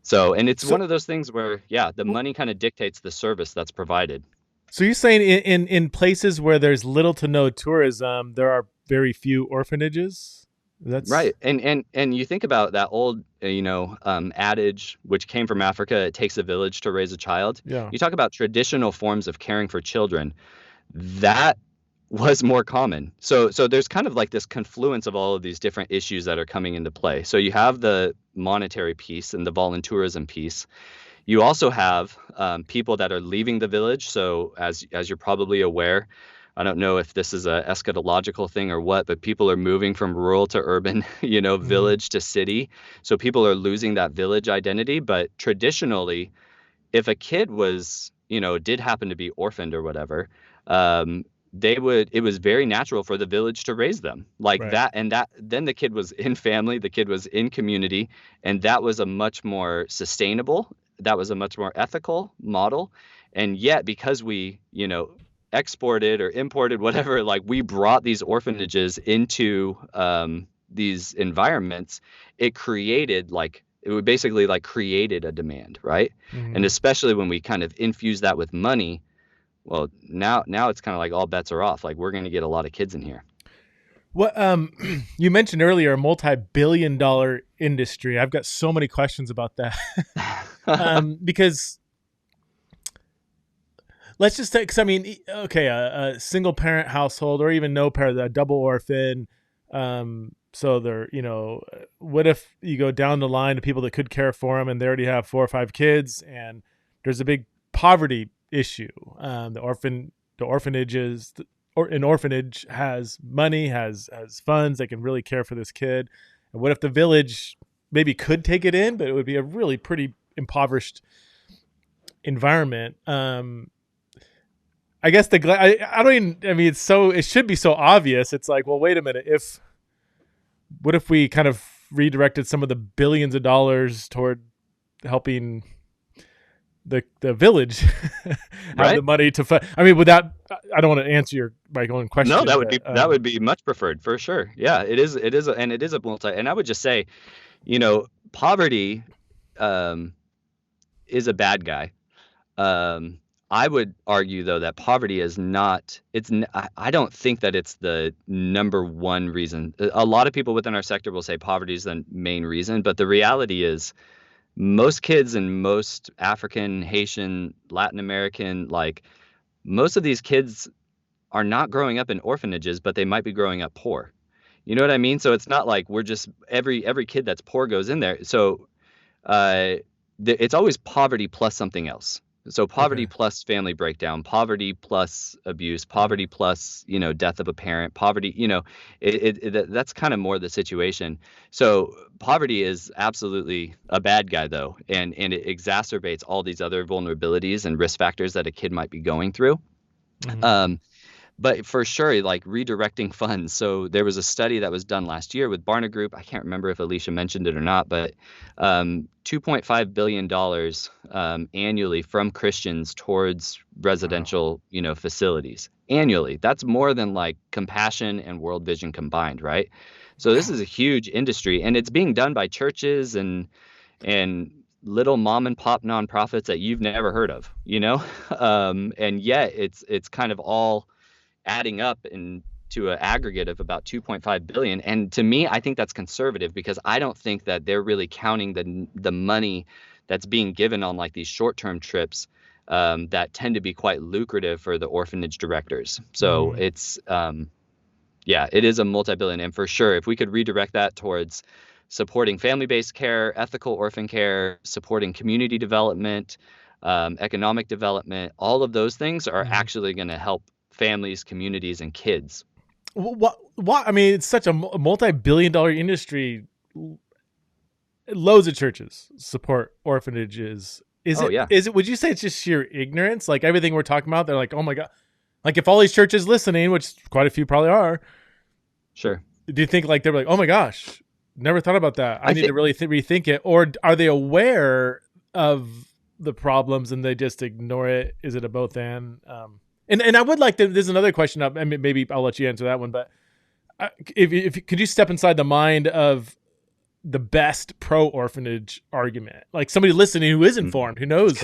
So, and it's one of those things where, the money kind of dictates the service that's provided. So you're saying in places where there's little to no tourism, there are very few orphanages? That's right. And you think about that old, adage, which came from Africa, it takes a village to raise a child. Yeah. You talk about traditional forms of caring for children. That was more common. So there's kind of like this confluence of all of these different issues that are coming into play. So you have the monetary piece and the volunteerism piece. You also have people that are leaving the village. So as you're probably aware, I don't know if this is a eschatological thing or what, but people are moving from rural to urban, village to city. So people are losing that village identity. But traditionally, if a kid was, did happen to be orphaned or whatever, it was very natural for the village to raise them like Right. that. And then the kid was in family, the kid was in community, and that was a much more sustainable, that was a much more ethical model. And yet, because we, exported or imported, whatever, like we brought these orphanages into these environments, it would basically like created a demand, right? And especially when we kind of infuse that with money, well, now it's kind of like all bets are off. Like we're going to get a lot of kids in here. What you mentioned earlier, a multi-billion-dollar industry. I've got so many questions about that. Because let's just take, 'cause I mean, okay, a single parent household or even no parent, a double orphan. So they're, what if you go down the line to people that could care for them and they already have 4 or 5 kids and there's a big poverty issue. The orphanages, or an orphanage has money, has funds, they can really care for this kid. And what if the village maybe could take it in, but it would be a really pretty impoverished environment. I guess I don't even, I mean, it should be so obvious. It's like, well, wait a minute. What if we kind of redirected some of the billions of dollars toward helping the village have Right? the money to fund? I mean, I don't want to answer my own question. No, that would be much preferred for sure. Yeah, it is, and it is a multi. And I would just say, poverty is a bad guy. I would argue, though, that poverty is not, I don't think that it's the number one reason. A lot of people within our sector will say poverty is the main reason, but the reality is most kids in most African, Haitian, Latin American, like most of these kids are not growing up in orphanages, but they might be growing up poor. You know what I mean? So it's not like we're just, every kid that's poor goes in there. So it's always poverty plus something else. So poverty plus family breakdown, poverty plus abuse, poverty plus, death of a parent, poverty, that's kind of more the situation. So poverty is absolutely a bad guy, though, and it exacerbates all these other vulnerabilities and risk factors that a kid might be going through. But for sure, like redirecting funds. So there was a study that was done last year with Barna Group. I can't remember if Alicia mentioned it or not, but $2.5 billion annually from Christians towards residential, facilities annually. That's more than like Compassion and World Vision combined, right? So this is a huge industry, and it's being done by churches and little mom and pop nonprofits that you've never heard of, and yet it's kind of all adding up into an aggregate of about 2.5 billion. And to me, I think that's conservative because I don't think that they're really counting the money that's being given on like these short-term trips that tend to be quite lucrative for the orphanage directors. So it's, it is a multi-billion. And for sure, if we could redirect that towards supporting family-based care, ethical orphan care, supporting community development, economic development. All of those things are actually going to help families, communities, and kids. What? I mean, it's such a multi-billion-dollar industry. Loads of churches support orphanages. Is it? Would you say it's just sheer ignorance? Like everything we're talking about, they're like, oh my god. Like if all these churches listening, which quite a few probably are, sure. Do you think like they're like, oh my gosh, never thought about that. I need to really rethink it, or are they aware of the problems and they just ignore it? Is it a both and? And I would like to. There's another question up. I mean, maybe I'll let you answer that one. But if could you step inside the mind of the best pro orphanage argument, like somebody listening who is informed, who knows,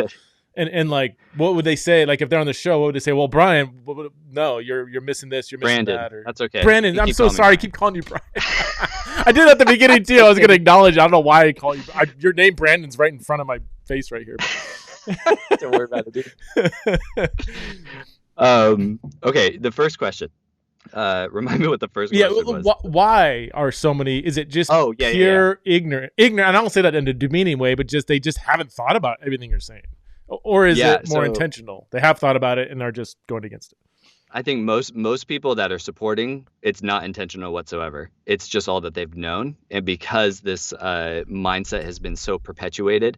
and like what would they say? Like if they're on the show, what would they say? Well, Brian, no, you're missing this, you're missing Brandon, that. Or that's okay. Brandon, I'm so sorry. I keep calling you Brian. I did at the beginning too. I was going to acknowledge. I don't know why I call you. Your name Brandon's right in front of my face right here. Don't worry about it, dude. Okay, the first question. Remind me what the first question was. Why are so many? Is it just pure ignorant? Ignorant. And I don't say that in a demeaning way, but just they just haven't thought about everything you're saying, or is it more intentional? They have thought about it and are just going against it. I think most people that are supporting, it's not intentional whatsoever. It's just all that they've known, and because this mindset has been so perpetuated,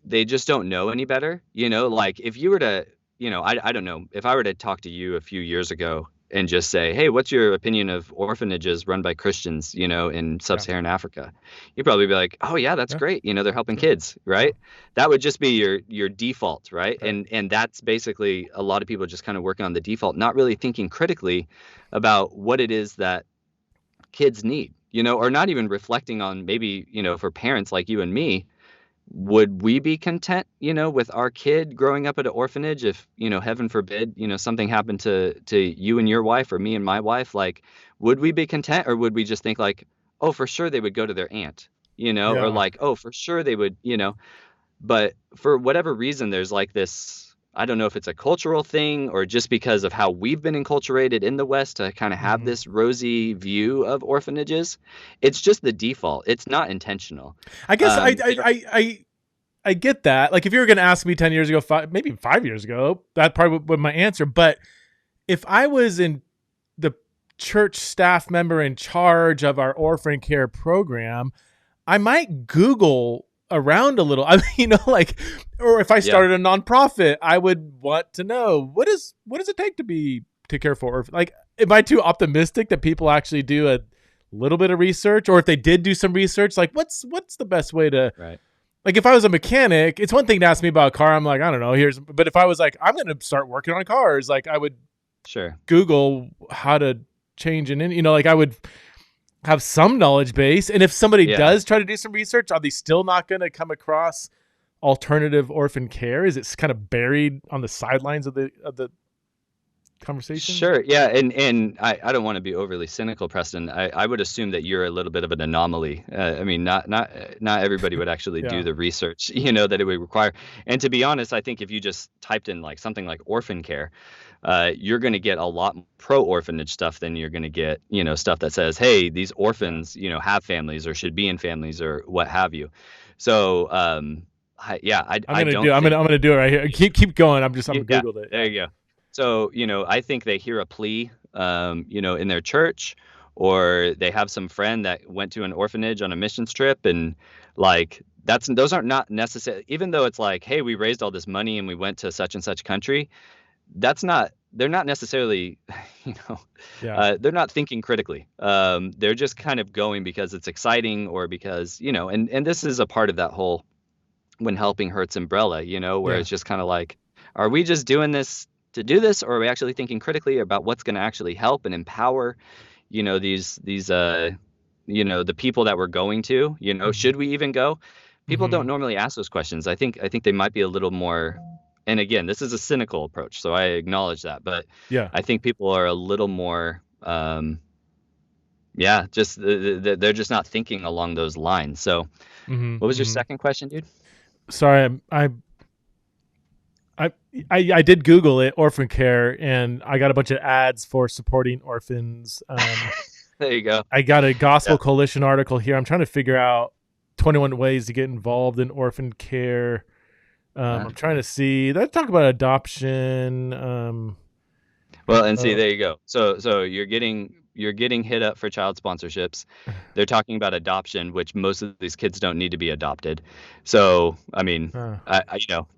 they just don't know any better. You know, like if you were to, you know, I don't know, if I were to talk to you a few years ago and just say, hey, what's your opinion of orphanages run by Christians, you know, in sub-Saharan Africa? You'd probably be like, oh yeah, that's great. You know, they're helping kids, right? That would just be your default, right? And that's basically a lot of people just kind of working on the default, not really thinking critically about what it is that kids need, you know, or not even reflecting on maybe, you know, for parents like you and me, would we be content, you know, with our kid growing up at an orphanage if, you know, heaven forbid, you know, something happened to you and your wife or me and my wife? Like, would we be content, or would we just think like, oh, for sure they would go to their aunt, you know, or like, oh, for sure they would, you know, but for whatever reason, there's like this, I don't know if it's a cultural thing or just because of how we've been enculturated in the West to kind of have this rosy view of orphanages. It's just the default. It's not intentional. I guess I get that. Like if you were going to ask me 10 years ago, maybe 5 years ago, that probably would be my answer. But if I was in the church staff member in charge of our orphan care program, I might Google around a little. I mean, you know, like, or if I started a nonprofit, I would want to know what does it take to care for orphans? Like, am I too optimistic that people actually do a little bit of research, or if they did do some research, like what's the best way to, like if I was a mechanic, it's one thing to ask me about a car. I'm like, I don't know, but if I was like, I'm going to start working on cars, like I would Google how to change you know, like I would have some knowledge base. And if somebody does try to do some research, are they still not going to come across alternative orphan care? Is it kind of buried on the sidelines of the conversation? Sure. Yeah. And I don't want to be overly cynical, Preston. I would assume that you're a little bit of an anomaly. I mean, not everybody would actually do the research, you know, that it would require. And to be honest, I think if you just typed in like something like orphan care, you're going to get a lot pro orphanage stuff than you're going to get, you know, stuff that says, hey, these orphans, you know, have families or should be in families or what have you. So, I'm going to do it right here. Keep going. I'm Googled it. There you go. So, you know, I think they hear a plea, you know, in their church, or they have some friend that went to an orphanage on a missions trip, and like those are not necessarily, even though it's like, hey, we raised all this money and we went to such and such country. They're not necessarily, you know, they're not thinking critically. They're just kind of going because it's exciting, or because, you know, and this is a part of that whole when helping hurts umbrella, you know, where it's just kind of like, are we just doing this to do this, or are we actually thinking critically about what's going to actually help and empower, you know, these you know, the people that we're going to, you know, should we even go? People don't normally ask those questions. I think they might be a little more. And again, this is a cynical approach, so I acknowledge that. But I think people are a little more, just they're just not thinking along those lines. So, what was your second question, dude? Sorry, I did Google it, orphan care, and I got a bunch of ads for supporting orphans. There you go. I got a Gospel Yeah. Coalition article here. I'm trying to figure out 21 ways to get involved in orphan care. Uh, I'm trying to see. They talk about adoption. well, and see, Uh, there you go. So you're getting hit up for child sponsorships. They're talking about adoption, which most of these kids don't need to be adopted. So, I mean, uh,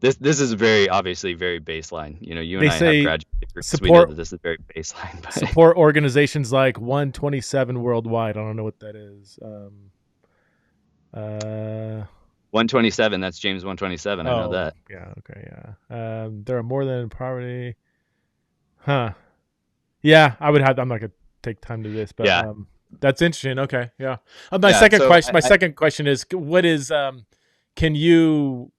this is very obviously very baseline. You they and I have say graduate degrees. We know support that this is very baseline. But support organizations like 127 worldwide. I don't know what that is. Uh, 127, that's James 127. I know oh, that. yeah, okay, yeah. There are more than poverty. Huh. Yeah, I would have. I'm not gonna take time to this, but Yeah. that's interesting. Okay, yeah. My Yeah. second So question. My second question is, what is can you,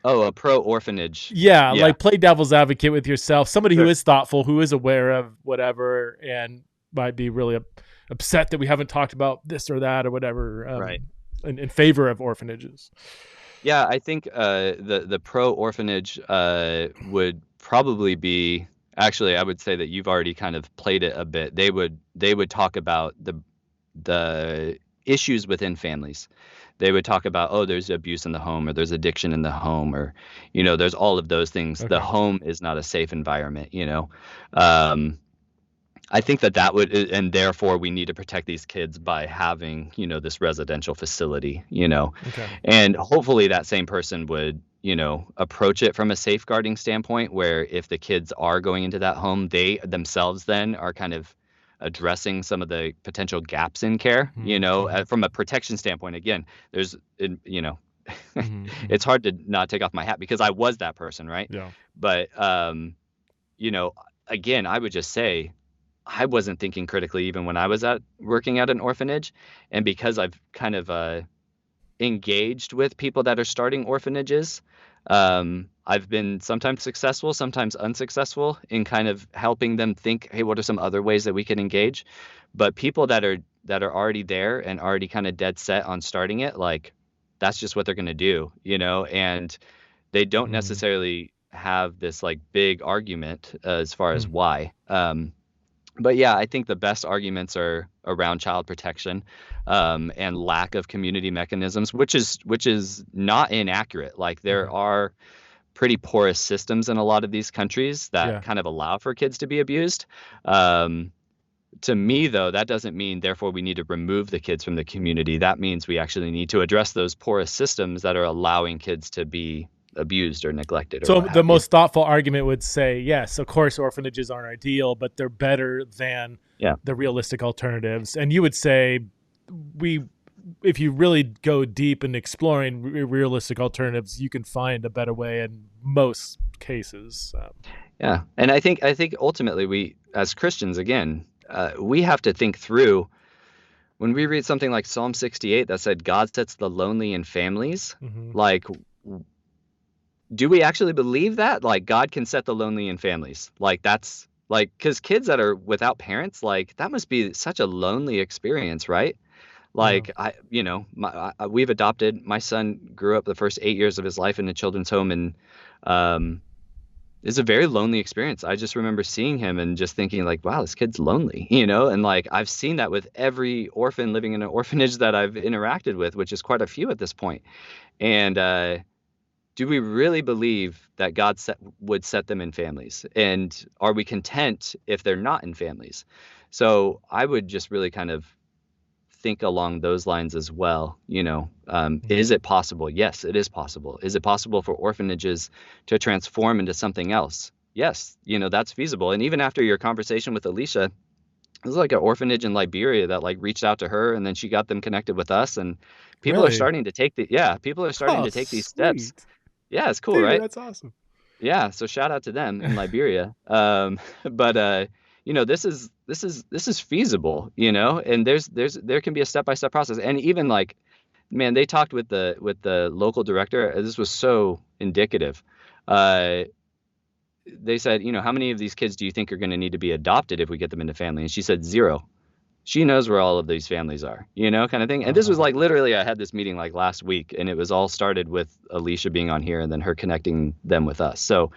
a pro orphanage. yeah, Yeah. like play devil's advocate with yourself, somebody who Sure. is thoughtful, who is aware of whatever, and might be really upset that we haven't talked about this or that or whatever, Right. in favor of orphanages. Yeah, I think the pro orphanage would probably be, actually I would say that you've already kind of played it a bit. They would talk about the issues within families. They would talk about, oh, there's abuse in the home, or there's addiction in the home, or there's all of those things. The Okay. home is not a safe environment. Um, I think that would, and therefore we need to protect these kids by having, this residential facility. Okay. And hopefully that same person would, approach it from a safeguarding standpoint, where if the kids are going into that home, they themselves then are kind of addressing some of the potential gaps in care, Mm-hmm. from a protection standpoint. Again, there's, Mm-hmm. it's hard to not take off my hat because I was that person, right? Yeah. But, you know, again, I would just say, I wasn't thinking critically even when I was working at an orphanage. And because I've kind of engaged with people that are starting orphanages, I've been sometimes successful, sometimes unsuccessful in kind of helping them think, hey, what are some other ways that we can engage? But people that are already there and already kind of dead set on starting it, like that's just what they're going to do. And they don't Mm-hmm. necessarily have this like big argument as far as why. But yeah, I think the best arguments are around child protection, and lack of community mechanisms, which is not inaccurate. Like there Okay. are pretty porous systems in a lot of these countries that Yeah. kind of allow for kids to be abused. Um, to me, though, that doesn't mean therefore we need to remove the kids from the community. That means we actually need to address those porous systems that are allowing kids to be abused or neglected or So what the have you. most thoughtful argument would say, yes, of course, orphanages aren't ideal, but they're better than Yeah. the realistic alternatives. And you would say, we, if you really go deep in exploring realistic alternatives, you can find a better way in most cases. Yeah. And I think ultimately we, as Christians, again, we have to think through when we read something like Psalm 68 that said God sets the lonely in families. Mm-hmm. Like, do we actually believe that? Like, God can set the lonely in families? Like, that's like, because kids that are without parents, like, that must be such a lonely experience, right? Yeah. Like, we've adopted, my son grew up the first 8 years of his life in a children's home, and um, it's a very lonely experience. I just remember seeing him and just thinking like, wow, this kid's lonely. And like, I've seen that with every orphan living in an orphanage that I've interacted with, which is quite a few at this point. And do we really believe that God would set them in families? And are we content if they're not in families? So I would just really kind of think along those lines as well. Is it possible? Yes, it is possible. Is it possible for orphanages to transform into something else? Yes, that's feasible. And even after your conversation with Alicia, there's like an orphanage in Liberia that like reached out to her, and then she got them connected with us, and people are Really? starting to take Oh, these steps. sweet. Yeah, it's cool, Dude, right? that's awesome. Yeah, so shout out to them in Liberia. But this is feasible, and there can be a step-by-step process. And even like, man, they talked with the local director. This was so indicative. Uh, they said, how many of these kids do you think are going to need to be adopted if we get them into family? And she said 0. She knows where all of these families are, kind of thing. And this was like literally, I had this meeting like last week, and it was all started with Alicia being on here and then her connecting them with us. So,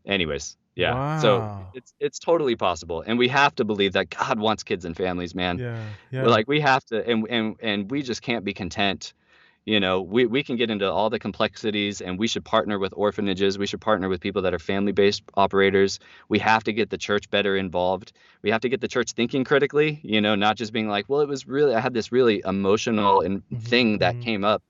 anyways, Yeah. So Wow. it's totally possible. And we have to believe that God wants kids and families, man. Yeah. We're Yeah. like, we have to, and we just can't be content. We can get into all the complexities, and we should partner with orphanages. We should partner with people that are family-based operators. We have to get the church better involved. We have to get the church thinking critically, not just being like, well, I had this really emotional and Hmm. thing that Hmm. came up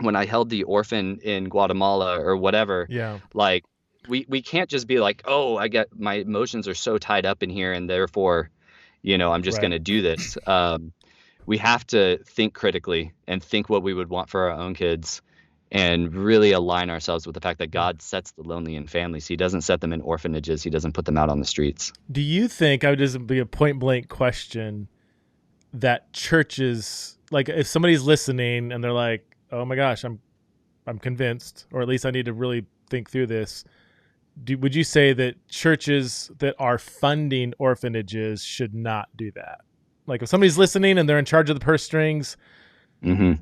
when I held the orphan in Guatemala or whatever. Yeah. Like, we can't just be like, oh, I get my emotions are so tied up in here, and therefore, I'm just going Right. to do this. We have to think critically and think what we would want for our own kids, and really align ourselves with the fact that Yeah. God sets the lonely in families. He doesn't set them in orphanages. He doesn't put them out on the streets. Do you think, I would just be a point blank question, that churches, like if somebody's listening and they're like, oh my gosh, I'm convinced, or at least I need to really think through this. Would you say that churches that are funding orphanages should not do that? Like if somebody's listening and they're in charge of the purse strings, Hmm.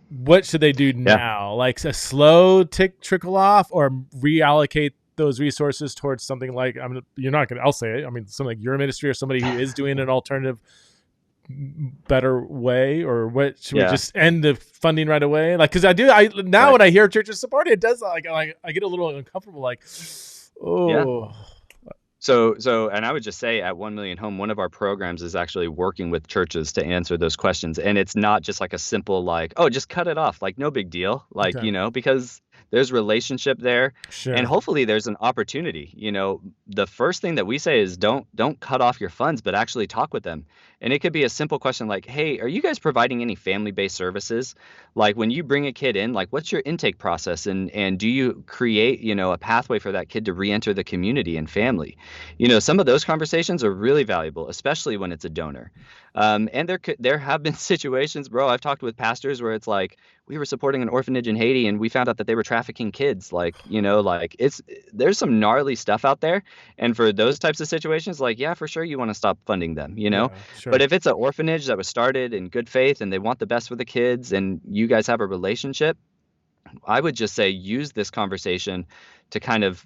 what should they do Yeah. now? Like a slow trickle off, or reallocate those resources towards something like, you're not going to, I'll say it. I mean, something like your ministry or somebody who is doing an alternative better way, or what should we Yeah. just end the funding right away? Like, cause now Right. when I hear churches support it, it does like I get a little uncomfortable. Like, Yeah. oh, And I would just say at 1 Million Home, one of our programs is actually working with churches to answer those questions. And it's not just like a simple, like, oh, just cut it off. Like, no big deal. Like, okay, because there's relationship there, and sure, hopefully there's an opportunity. The first thing that we say is don't cut off your funds, but actually talk with them. And it could be a simple question like, hey, are you guys providing any family-based services? Like when you bring a kid in, like what's your intake process? And do you create, a pathway for that kid to re-enter the community and family? Some of those conversations are really valuable, especially when it's a donor. And there have been situations, bro. I've talked with pastors where it's like, we were supporting an orphanage in Haiti and we found out that they were trafficking kids. Like, there's some gnarly stuff out there. And for those types of situations, like, yeah, for sure, you want to stop funding them. yeah, But sure, if it's an orphanage that was started in good faith and they want the best for the kids and you guys have a relationship, I would just say use this conversation to kind of,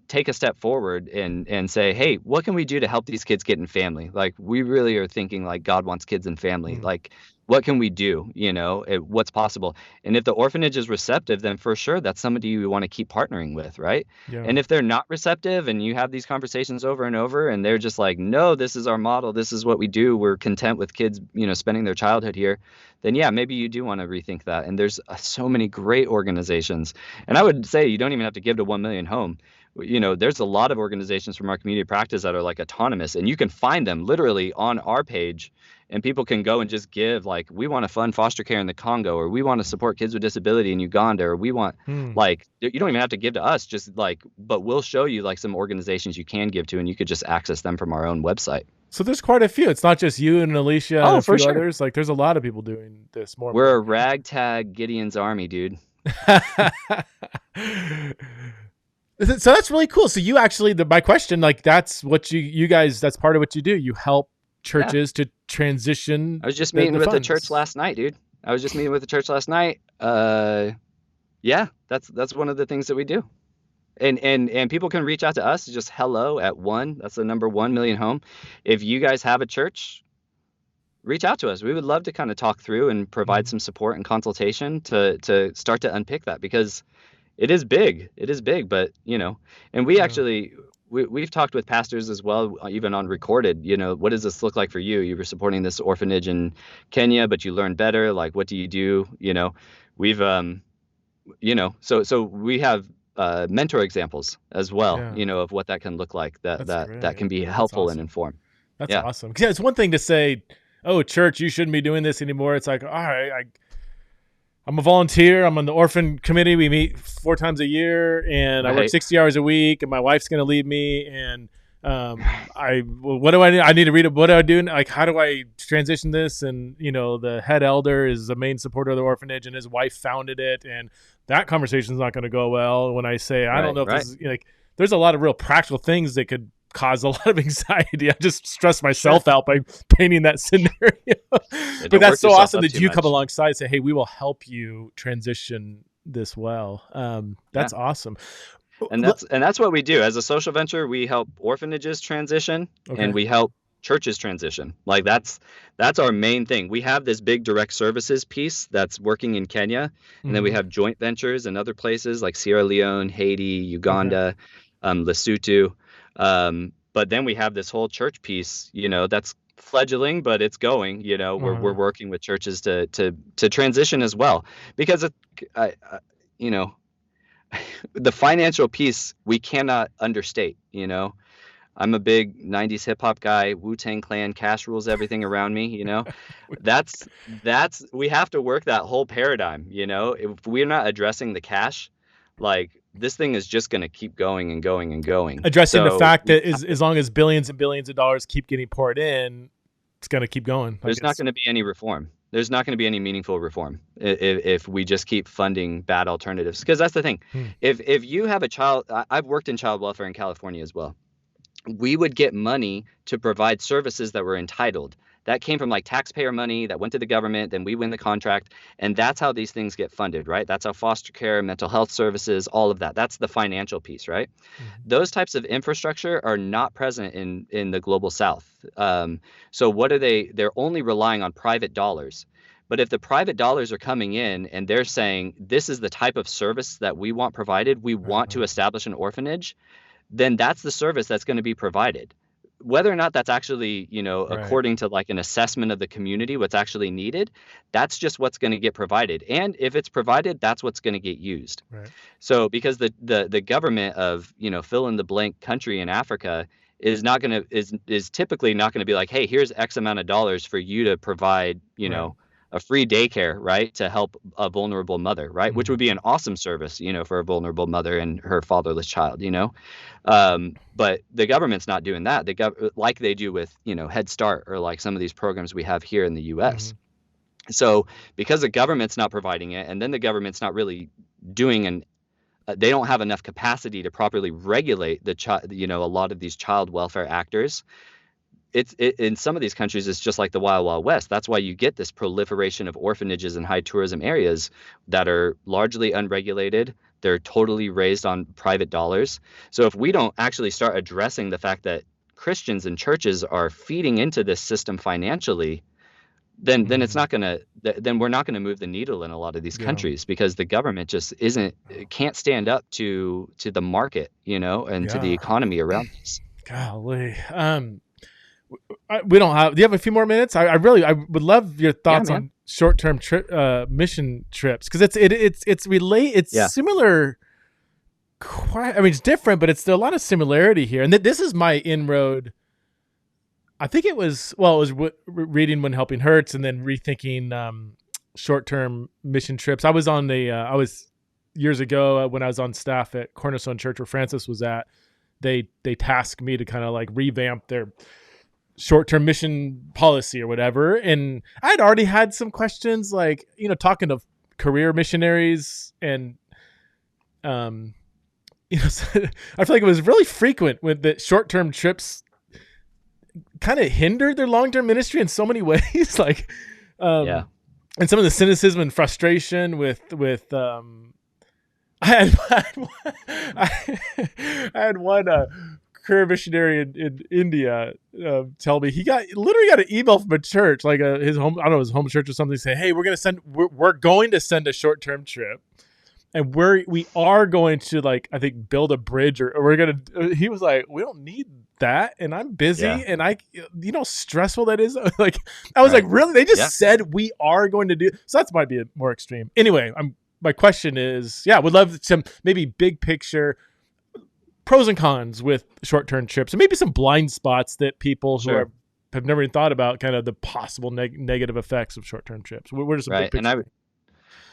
take a step forward and say, hey, what can we do to help these kids get in family? Like, we really are thinking like God wants kids in family. mm, Like, what can we do? What's possible? And if the orphanage is receptive, then for sure that's somebody you want to keep partnering with, right? yeah, And if they're not receptive and you have these conversations over and over and they're just like, no, this is our model, this is what we do, we're content with kids, spending their childhood here, then yeah, maybe you do want to rethink that. And there's so many great organizations. And I would say you don't even have to give to 1 Million Home. There's a lot of organizations from our community practice that are like autonomous, and you can find them literally on our page, and people can go and just give, like, we want to fund foster care in the Congo, or we want to support kids with disability in Uganda, or we want, mm. like, you don't even have to give to us, just like, but we'll show you like some organizations you can give to, and you could just access them from our own website. So there's quite a few. It's not just you and Alicia and Oh, a for few sure. others. Like there's a lot of people doing this. More We're a importantly. ragtag Gideon's army, dude. So that's really cool. So you actually, my question, like that's what you guys, that's part of what you do. You help Yeah. churches to transition. I was just meeting with the funds. church last night, dude. Yeah, that's one of the things that we do. And people can reach out to us, just hello at one. That's the number 1 Million Home. If you guys have a church, reach out to us. We would love to kind of talk through and provide some support and consultation to start to unpick that, because it is big. It is big, but and we Yeah. actually we've talked with pastors as well, even on recorded. What does this look like for you? You were supporting this orphanage in Kenya, but you learned better. Like, what do you do? We've so we have mentor examples as well. Yeah. Of what that can look like. That's That can great. be That's helpful and awesome. inform. That's Yeah. awesome. Yeah, it's one thing to say, "Oh, church, you shouldn't be doing this anymore." It's like, all right, I'm a volunteer. I'm on the orphan committee. We meet 4 times a year, and I work Right. 60 hours a week. And my wife's going to leave me. And what do I need? I need to read it. What do I do? Like, how do I transition this? And the head elder is the main supporter of the orphanage, and his wife founded it. And that conversation is not going to go well when I say, I don't know if this is like. There's a lot of real practical things that could cause a lot of anxiety. I just stress myself out by painting that scenario. But that's so awesome that you come alongside and say, hey, we will help you transition this well. That's awesome. And that's what we do as a social venture. We help orphanages transition, and Okay. we help churches transition. Like that's our main thing. We have this big direct services piece that's working in Kenya, and then we Hmm. have joint ventures in other places like Sierra Leone, Haiti, Okay. Uganda, Lesotho. But then we have this whole church piece, that's fledgling, but it's going. We're Uh-huh. working with churches to transition as well, because you know the financial piece we cannot understate. I'm a big 90s hip hop guy, Wu-Tang Clan, cash rules everything around me. That's we have to work that whole paradigm. If we're not addressing the cash, like this thing is just going to keep going and going and going. Addressing the So fact that as long as billions and billions of dollars keep getting poured in, it's going to keep going. Like there's not it's. going to be any reform. There's not going to be any meaningful reform if we just keep funding bad alternatives. Because that's the thing. Hmm. If you have a child, I've worked in child welfare in California as well. We would get money to provide services that were entitled. That came from like taxpayer money that went to the government, then we win the contract, and that's how these things get funded, right? That's how foster care, mental health services, all of that. That's the financial piece, right? Mhm. Those types of infrastructure are not present in the global south. So what are they? They're only relying on private dollars. But if the private dollars are coming in and they're saying this is the type of service that we want provided, we want to establish an orphanage, then that's the service that's going to be provided. Whether or not that's actually, Right. according to like an assessment of the community, what's actually needed, that's just what's going to get provided. And if it's provided, that's what's going to get used. Right. So because the government of, fill in the blank country in Africa is not going to is typically not going to be like, hey, here's X amount of dollars for you to provide, Right. a free daycare, right, to help a vulnerable mother, right, which would Mhm. be an awesome service, for a vulnerable mother and her fatherless child. But the government's not doing that. Like they do with, Head Start or like some of these programs we have here in the U.S. Mhm. So because the government's not providing it, and then the government's not really doing they don't have enough capacity to properly regulate a lot of these child welfare actors. In some of these countries, it's just like the Wild Wild West. That's why you get this proliferation of orphanages in high tourism areas that are largely unregulated. They're totally raised on private dollars. So if we don't actually start addressing the fact that Christians and churches are feeding into this system financially, then it's Mhm. not gonna then we're not gonna move the needle in a lot of these Yeah. countries, because the government just can't stand up to the market, and to the Yeah. economy around us. Golly. We don't have. Do you have a few more minutes? I would love your Yeah, thoughts man. on short term mission trips, because it's Yeah. similar. Quite, I mean, it's different, but it's a lot of similarity here. And this is my inroad. I think it was reading When Helping Hurts, and then rethinking short term mission trips. I was years ago when I was on staff at Cornerstone Church where Francis was at. They tasked me to kind of like revamp their short-term mission policy or whatever, and I'd already had some questions, like, talking to career missionaries, and um I feel like it was really frequent with the short-term trips kind of hindered their long-term ministry in so many ways. Like, Yeah. and some of the cynicism and frustration with I had one career missionary in India tell me he literally got an email from a church, like his home, I don't know, his home church or something, say, "Hey, we're going to send a short term trip, and we are going to, like, I think, build a bridge, or we're gonna." He was like, "We don't need that, and I'm Yeah. busy, and stressful that is." Like, I was like, Right. "Really? They Yeah. just said we are going to do." So that might be a more extreme. Anyway, my question is, yeah, would love some maybe big picture pros and cons with short-term trips, and maybe some blind spots that people who Sure. have never even thought about, kind of the possible negative effects of short-term trips. What are some big Right. And picture things?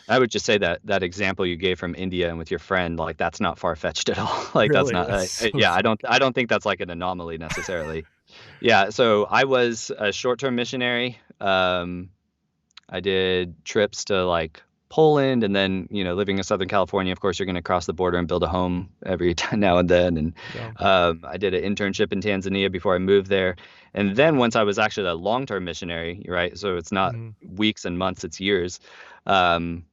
I would just say that example you gave from India and with your friend, like that's not far fetched at all. Like that's Really, not. that's so Yeah. I funny. don't think that's like an anomaly necessarily. Yeah. So I was a short-term missionary. I did trips to like Poland, and then, living in Southern California, of course, you're going to cross the border and build a home every time now and then. And Yeah. I did an internship in Tanzania before I moved there. And then once I was actually a long-term missionary, right? So it's not Mhm. weeks and months, it's years. Um,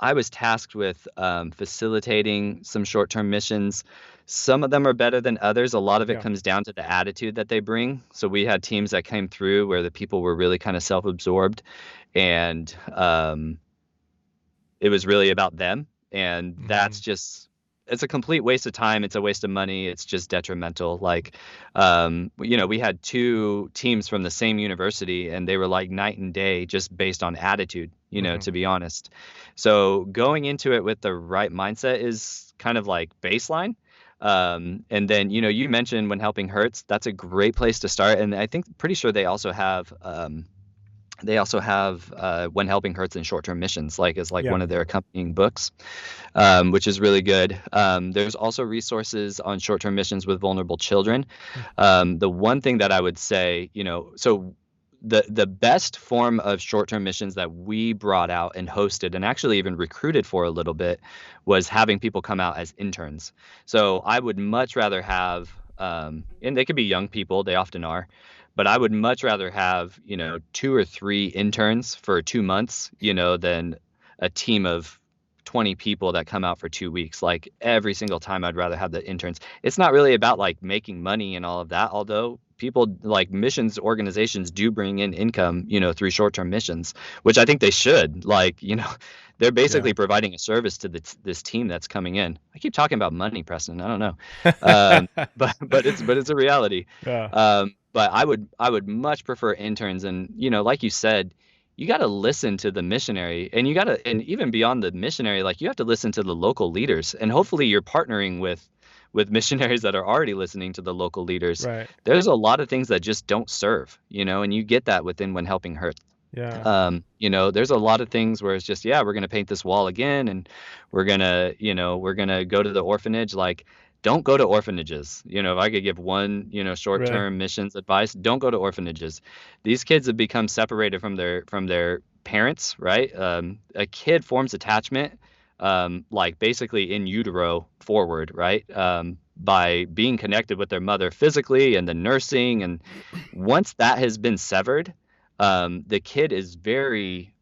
I was tasked with facilitating some short-term missions. Some of them are better than others. A lot of it Yeah. comes down to the attitude that they bring. So we had teams that came through where the people were really kind of self-absorbed, and it was really about them. And Mm-hmm. that's just, it's a complete waste of time. It's a waste of money. It's just detrimental. Like, we had two teams from the same university, and they were like night and day just based on attitude, Mm-hmm. to be honest. So going into it with the right mindset is kind of like baseline. And then, you mentioned When Helping Hurts. That's a great place to start. And I think pretty sure they also have When Helping Hurts and Short-Term Missions, like as like Yeah. one of their accompanying books, which is really good. There's also resources on short-term missions with vulnerable children. The one thing that I would say, so the best form of short-term missions that we brought out and hosted and actually even recruited for a little bit was having people come out as interns. So I would much rather have, and they could be young people, they often are, but I would much rather have, 2 or 3 interns for 2 months, than a team of 20 people that come out for 2 weeks. Like every single time I'd rather have the interns. It's not really about like making money and all of that, although people like missions organizations do bring in income, through short-term missions, which I think they should. Like, they're Yeah. basically providing a service to this team that's coming in. I keep talking about money, Preston. I don't know. But it's a reality. Yeah. But I would much prefer interns, and like you said, you got to listen to the missionary, and and even beyond the missionary, like you have to listen to the local leaders, and hopefully you're partnering with missionaries that are already listening to the local leaders. Right. There's a lot of things that just don't serve, and you get that within When Helping Hurts. Yeah. There's a lot of things where it's just, yeah, we're gonna paint this wall again, and we're gonna go to the orphanage. Like, don't go to orphanages. If I could give one, Right. short-term missions advice, don't go to orphanages. These kids have become separated from their parents, right? A kid forms attachment, like basically in utero forward, right? By being connected with their mother physically and the nursing, and once that has been severed, the kid is very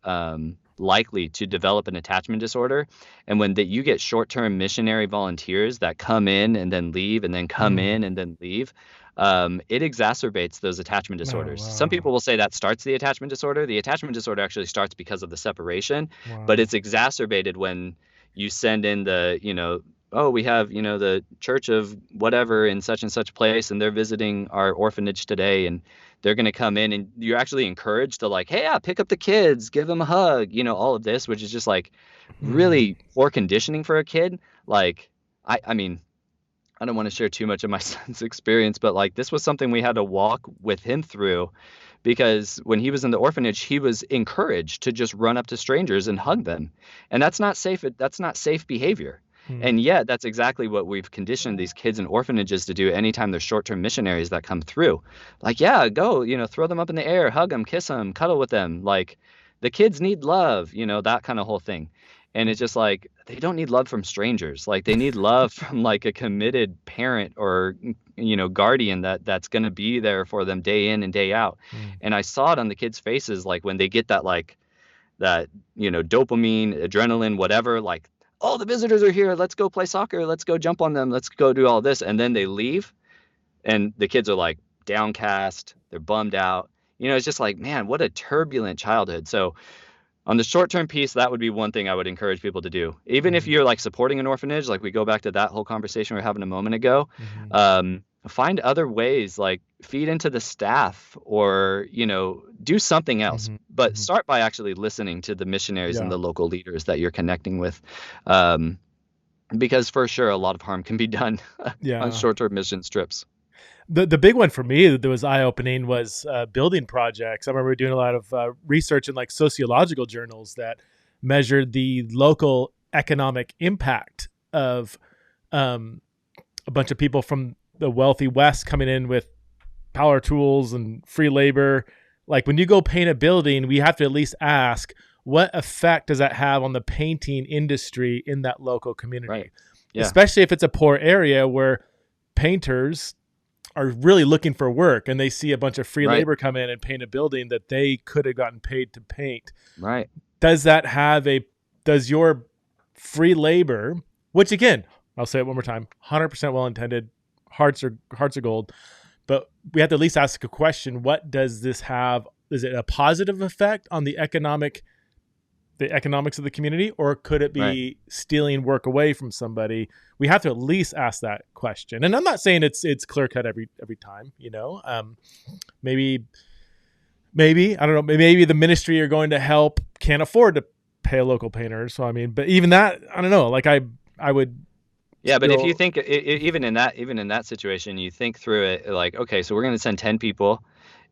likely to develop an attachment disorder. And when you get short-term missionary volunteers that come in and then leave and then come Mm. in and then leave, it exacerbates those attachment Oh, disorders. Some wow. people will say that starts the attachment disorder. The attachment disorder actually starts because of the separation, but Wow. it's exacerbated when you send in oh, we have, the church of whatever in such and such place, and they're visiting our orphanage today, and they're going to come in, and you're actually encouraged to like, hey, yeah, pick up the kids, give them a hug, all of this, which is just like Mm. really poor conditioning for a kid. Like, I mean, I don't want to share too much of my son's experience, but like this was something we had to walk with him through, because when he was in the orphanage, he was encouraged to just run up to strangers and hug them. And that's not safe. That's not safe behavior. Mm. And yet that's exactly what we've conditioned these kids in orphanages to do anytime there's short-term missionaries that come through. Like, yeah, go, throw them up in the air, hug them, kiss them, cuddle with them. Like, the kids need love, that kind of whole thing. And it's just like they don't need love from strangers. Like, they need love from like a committed parent or guardian that's going to be there for them day in and day out. Mm. And I saw it on the kids' faces, like when they get that, like that, dopamine, adrenaline, whatever, like, oh, the visitors are here, let's go play soccer, let's go jump on them, let's go do all this. And then they leave, and the kids are like downcast, they're bummed out. It's just like, man, what a turbulent childhood. So on the short-term piece, that would be one thing I would encourage people to do. Even if Mm. you're like supporting an orphanage, like we go back to that whole conversation we were having a moment ago, Mm. find other ways, like feed into the staff, or, do something else. Mm. But Mm. start by actually listening to the missionaries and Yeah. the local leaders that you're connecting with. Um, because for sure, a lot of harm can be done on Yeah. short-term mission trips. The big one for me that was eye opening was building projects. I remember doing a lot of research in like sociological journals that measured the local economic impact of um, a bunch of people from the wealthy West coming in with power tools and free labor. Like when you go paint a building, we have to at least ask, what effect does that have on the painting industry in that local Right. community? Yeah. Especially if it's a poor area where painters are really looking for work and they see a bunch of free Right. labor come in and paint a building that they could have gotten paid to paint. Right. Does that have does your free labor, which again, I'll say it one more time, 100% well intended, hearts are gold, but we have to at least ask a question: what does this have? Is it a positive effect on the economics of the community, or could it Right. be stealing work away from somebody? We have to at least ask that question. And I'm not saying it's clear cut every time, maybe I don't know, maybe the ministry you're going to help can't afford to pay a local painter. So I mean, but even that, I don't know. Like I would Yeah, but if you still, think even in that situation, you think through it like, okay, so we're going to send 10 people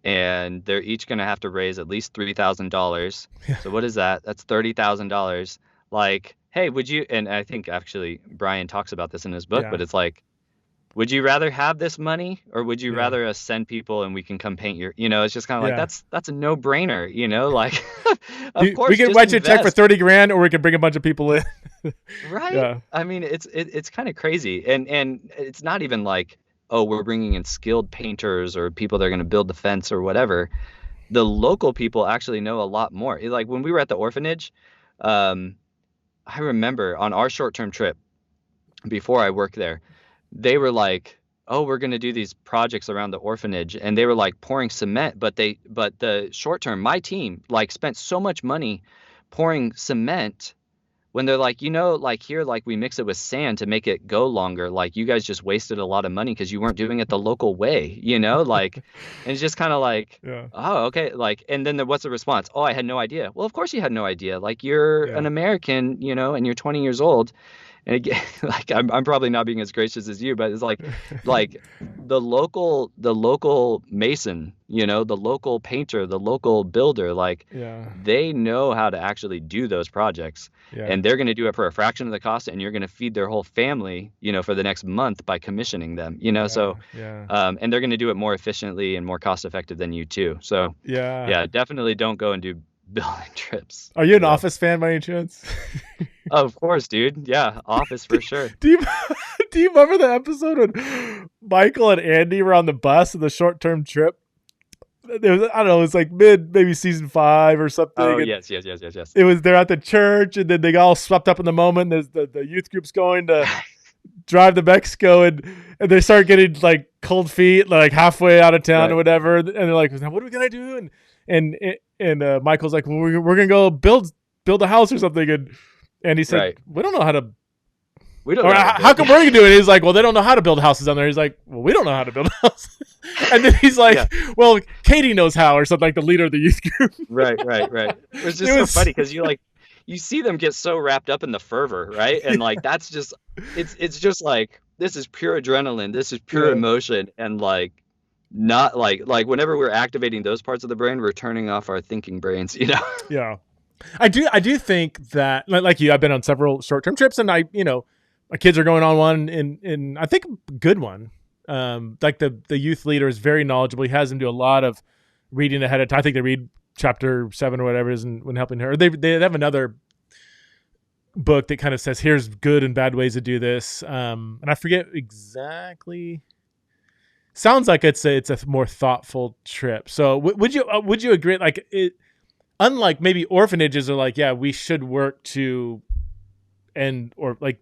and they're each going to have to raise at least $3,000. So what is that? That's $30,000. Like, hey, would you, and I think actually Brian talks about this in his book, yeah, but it's like, would you rather have this money or would you yeah, rather us send people and we can come paint your, it's just kind of like, yeah. that's a no brainer, like, of We course, could just write you a check for invest. 30 grand, or we could bring a bunch of people in. Right? Yeah, I mean, it's kind of crazy, and it's not even like, oh, we're bringing in skilled painters or people that are going to build the fence or whatever. The local people actually know a lot more. Like when we were at the orphanage, um, I remember on our short-term trip before I worked there, they were like, oh, we're going to do these projects around the orphanage, and they were like pouring cement, but the short term, my team like spent so much money pouring cement when they're like, like here, like we mix it with sand to make it go longer. Like you guys just wasted a lot of money because you weren't doing it the local way, like, and it's just kind of like, yeah, oh, okay. Like, and then what's the response? Oh, I had no idea. Well, of course you had no idea. Like you're yeah. an American, and you're 20 years old. And again, like I'm probably not being as gracious as you, but it's like the local mason, the local painter, the local builder, like Yeah, they know how to actually do those projects, yeah, and they're going to do it for a fraction of the cost, and you're going to feed their whole family, for the next month by commissioning them, yeah, so yeah, and they're going to do it more efficiently and more cost effective than you too. So yeah. yeah, definitely don't go and do building trips. Are you an Office fan by any chance? Oh, of course, dude. Yeah, Office for sure. do you do you remember the episode when Michael and Andy were on the bus of the short term trip? It was, I don't know, it was like maybe season 5 or something. Oh, And yes, yes, yes, yes, yes. it was they're at the church, and then they got all swept up in the moment. There's the youth group's going to drive to Mexico, and they start getting like cold feet, like halfway out of town or Right, whatever. And they're like, "What are we gonna do?" And Michael's like, "Well, we're gonna go build a house or something." And he said, right. "We don't know how to." We don't Or know how to how build. come we're gonna do it? He's like, "Well, they don't know how to build houses down there." He's like, "Well, we don't know how to build houses." And then he's like, Yeah, "Well, Katie knows how," or something, like the leader of the youth group. right, right, right. It was just It so was, funny because you see them get so wrapped up in the fervor, right? And like that's just it's just like this is pure adrenaline, this is pure yeah, emotion, and like not like whenever we're activating those parts of the brain, we're turning off our thinking brains. yeah. I do think that, like you, I've been on several short term trips, and my kids are going on one, in I think a good one. Like the youth leader is very knowledgeable. He has them do a lot of reading ahead of time. I think they read chapter 7 or whatever it is, when helping her. They have another book that kind of says here's good and bad ways to do this. And I forget exactly. Sounds like it's a more thoughtful trip. So would you agree? Like it, unlike maybe orphanages are like, yeah, we should work to end, or like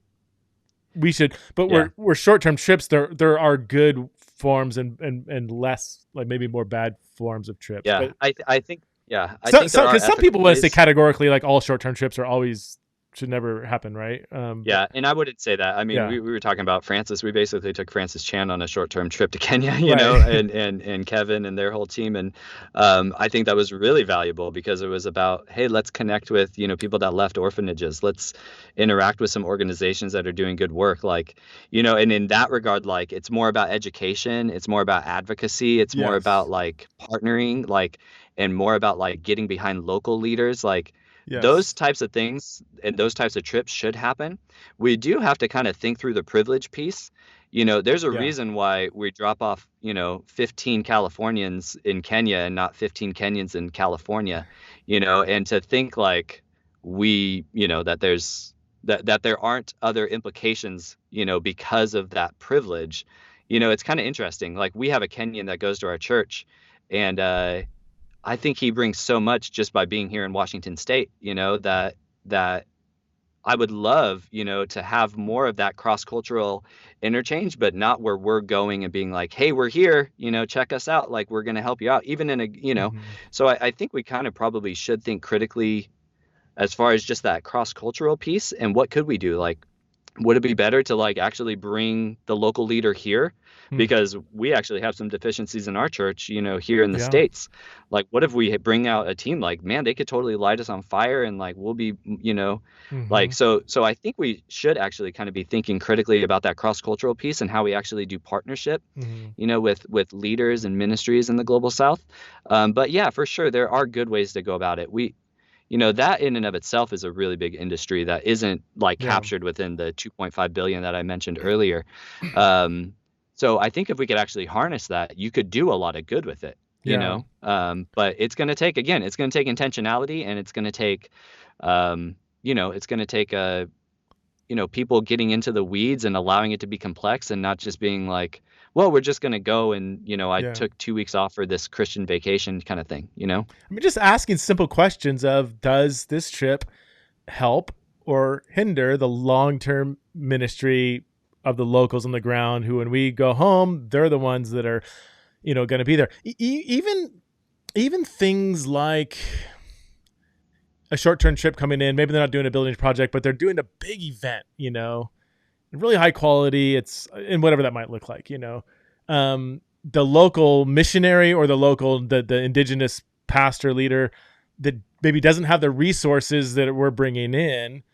we should, but Yeah. we're short term trips. There are good forms and less, like maybe more bad forms of trips. Yeah. But I think yeah, I so think there are because some ethical people want to say ways. categorically like all short term trips are always should never happen, right? But Yeah, and I wouldn't say that. I mean, yeah, we were talking about Francis. We basically took Francis Chan on a short-term trip to Kenya, right, and Kevin and their whole team. And I think that was really valuable because it was about, hey, let's connect with, people that left orphanages. Let's interact with some organizations that are doing good work. Like, and in that regard, like it's more about education, it's more about advocacy, it's more about yes, like partnering, like, and more about like getting behind local leaders, like those yes, types of things and those types of trips should happen. We do have to kind of think through the privilege piece. There's a yeah, reason why we drop off, 15 Californians in Kenya and not 15 Kenyans in California, and to think like that that there aren't other implications, because of that privilege. It's kind of interesting. Like we have a Kenyan that goes to our church, and I think he brings so much just by being here in Washington State, that I would love, to have more of that cross-cultural interchange, but not where we're going and being like, hey, we're here, check us out. Like, we're going to help you out, even in Mm-hmm. so I think we kind of probably should think critically as far as just that cross-cultural piece and what could we do? Like, would it be better to like actually bring the local leader here? Hmm. Because we actually have some deficiencies in our church, here in the Yeah. States. Like, what if we bring out a team like, man, they could totally light us on fire and like we'll be, Mm-hmm. like so I think we should actually kind of be thinking critically about that cross-cultural piece and how we actually do partnership, Mm-hmm. with leaders and ministries in the global South. But yeah, for sure, there are good ways to go about it. That in and of itself is a really big industry that isn't like Yeah. captured within the 2.5 billion that I mentioned earlier. Um, so I think if we could actually harness that, you could do a lot of good with it, Yeah. but it's going to take, again, it's going to take intentionality, and it's going to take, it's going to take, people getting into the weeds and allowing it to be complex and not just being like, well, we're just going to go and, I Yeah. took 2 weeks off for this Christian vacation kind of thing. I mean, just asking simple questions of, does this trip help or hinder the long-term ministry of the locals on the ground, who, when we go home, they're the ones that are, going to be there. Even things like a short-term trip coming in, maybe they're not doing a building project, but they're doing a big event, really high quality. It's, and whatever that might look like, the local missionary or the indigenous pastor leader that maybe doesn't have the resources that we're bringing in,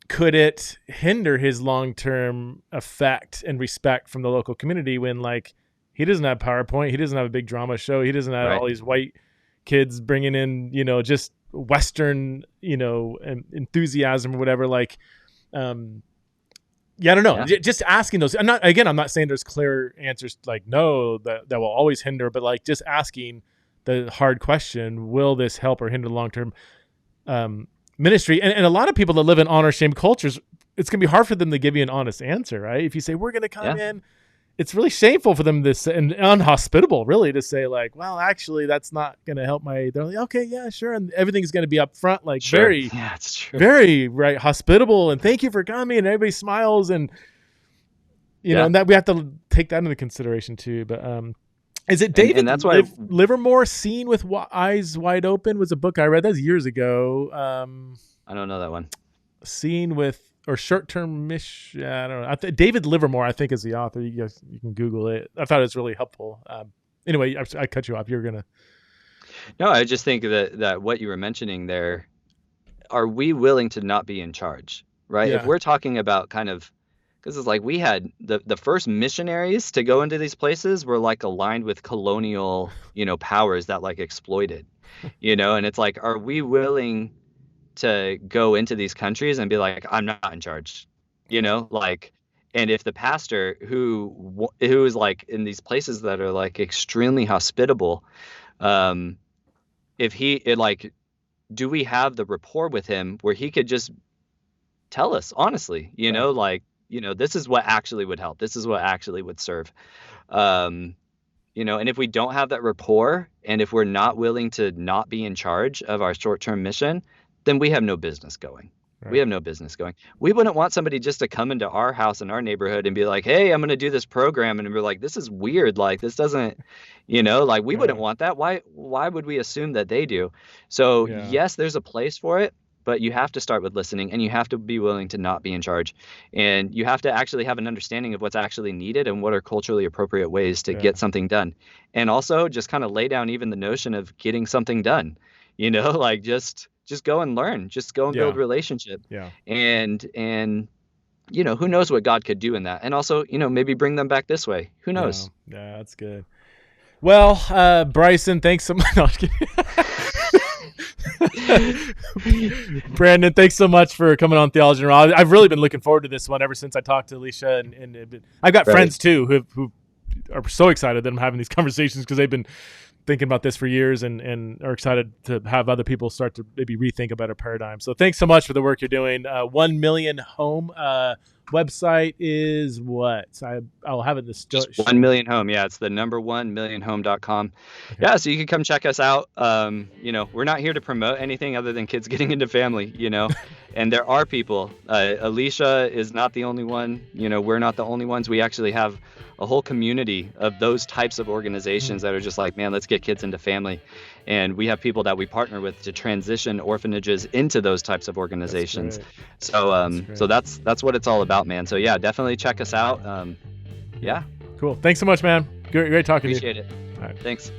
could it hinder his long-term effect and respect from the local community when, like, he doesn't have PowerPoint, he doesn't have a big drama show, he doesn't have Right. all these white kids bringing in, just Western, enthusiasm or whatever. Like, yeah, I don't know. Yeah. Just asking those. I'm not saying there's clear answers like no that will always hinder, but like just asking the hard question: will this help or hinder long-term ministry? And a lot of people that live in honor shame cultures, it's gonna be hard for them to give you an honest answer, right? If you say we're gonna come in, it's really shameful for them to say, and unhospitable, really, to say like, well, actually, that's not gonna help my. They're like, okay, yeah, sure, and everything's gonna be up front, like Sure. very, Yeah, it's true. very right, hospitable, and thank you for coming, and everybody smiles, and and that we have to take that into consideration too. But is it David and that's why Livermore, Seen with Eyes Wide Open, was a book I read. That was years ago. I don't know that one. Seen with, or Short-Term Mission. I don't know. David Livermore, I think, is the author. You guys, you can Google it. I thought it was really helpful. Anyway, I cut you off. You're gonna. No, I just think that what you were mentioning there, are we willing to not be in charge, right? Yeah. If we're talking about kind of, because it's like we had the first missionaries to go into these places were like aligned with colonial, powers that like exploited, and it's like, are we willing to go into these countries and be like, I'm not in charge, like, and if the pastor who is like in these places that are like extremely hospitable, if like, do we have the rapport with him where he could just tell us honestly, Right. like, this is what actually would help. This is what actually would serve. And if we don't have that rapport, and if we're not willing to not be in charge of our short-term mission, then we have no business going. Right. We have no business going. We wouldn't want somebody just to come into our house in our neighborhood and be like, hey, I'm going to do this program. And we're like, this is weird. Like, this doesn't, like, we wouldn't want that. Why would we assume that they do? So yes, there's a place for it, but you have to start with listening, and you have to be willing to not be in charge. And you have to actually have an understanding of what's actually needed and what are culturally appropriate ways to get something done. And also just kind of lay down even the notion of getting something done, like just go and learn, just go and build relationship. Yeah. And who knows what God could do in that. And also, maybe bring them back this way. Who knows? Yeah, that's good. Well, Bryson, thanks so much. No, I'm kidding. Brandon, thanks so much for coming on Theology and Raw. I've really been looking forward to this one ever since I talked to Alicia, and I've got friends too who are so excited that I'm having these conversations because they've been thinking about this for years and are excited to have other people start to maybe rethink about a paradigm. So thanks so much for the work you're doing. 1 Million Home. website is what? I'll have it in the Just 1 million home. Yeah, it's the number 1millionhome.com. Okay. Yeah, so you can come check us out. We're not here to promote anything other than kids getting into family, and there are people. Alicia is not the only one. We're not the only ones. We actually have a whole community of those types of organizations that are just like, man, let's get kids into family. And we have people that we partner with to transition orphanages into those types of organizations. So that's what it's all about, man. So yeah, definitely check us out. Yeah. Cool. Thanks so much, man. Great talking to you. Appreciate it. All right. Thanks.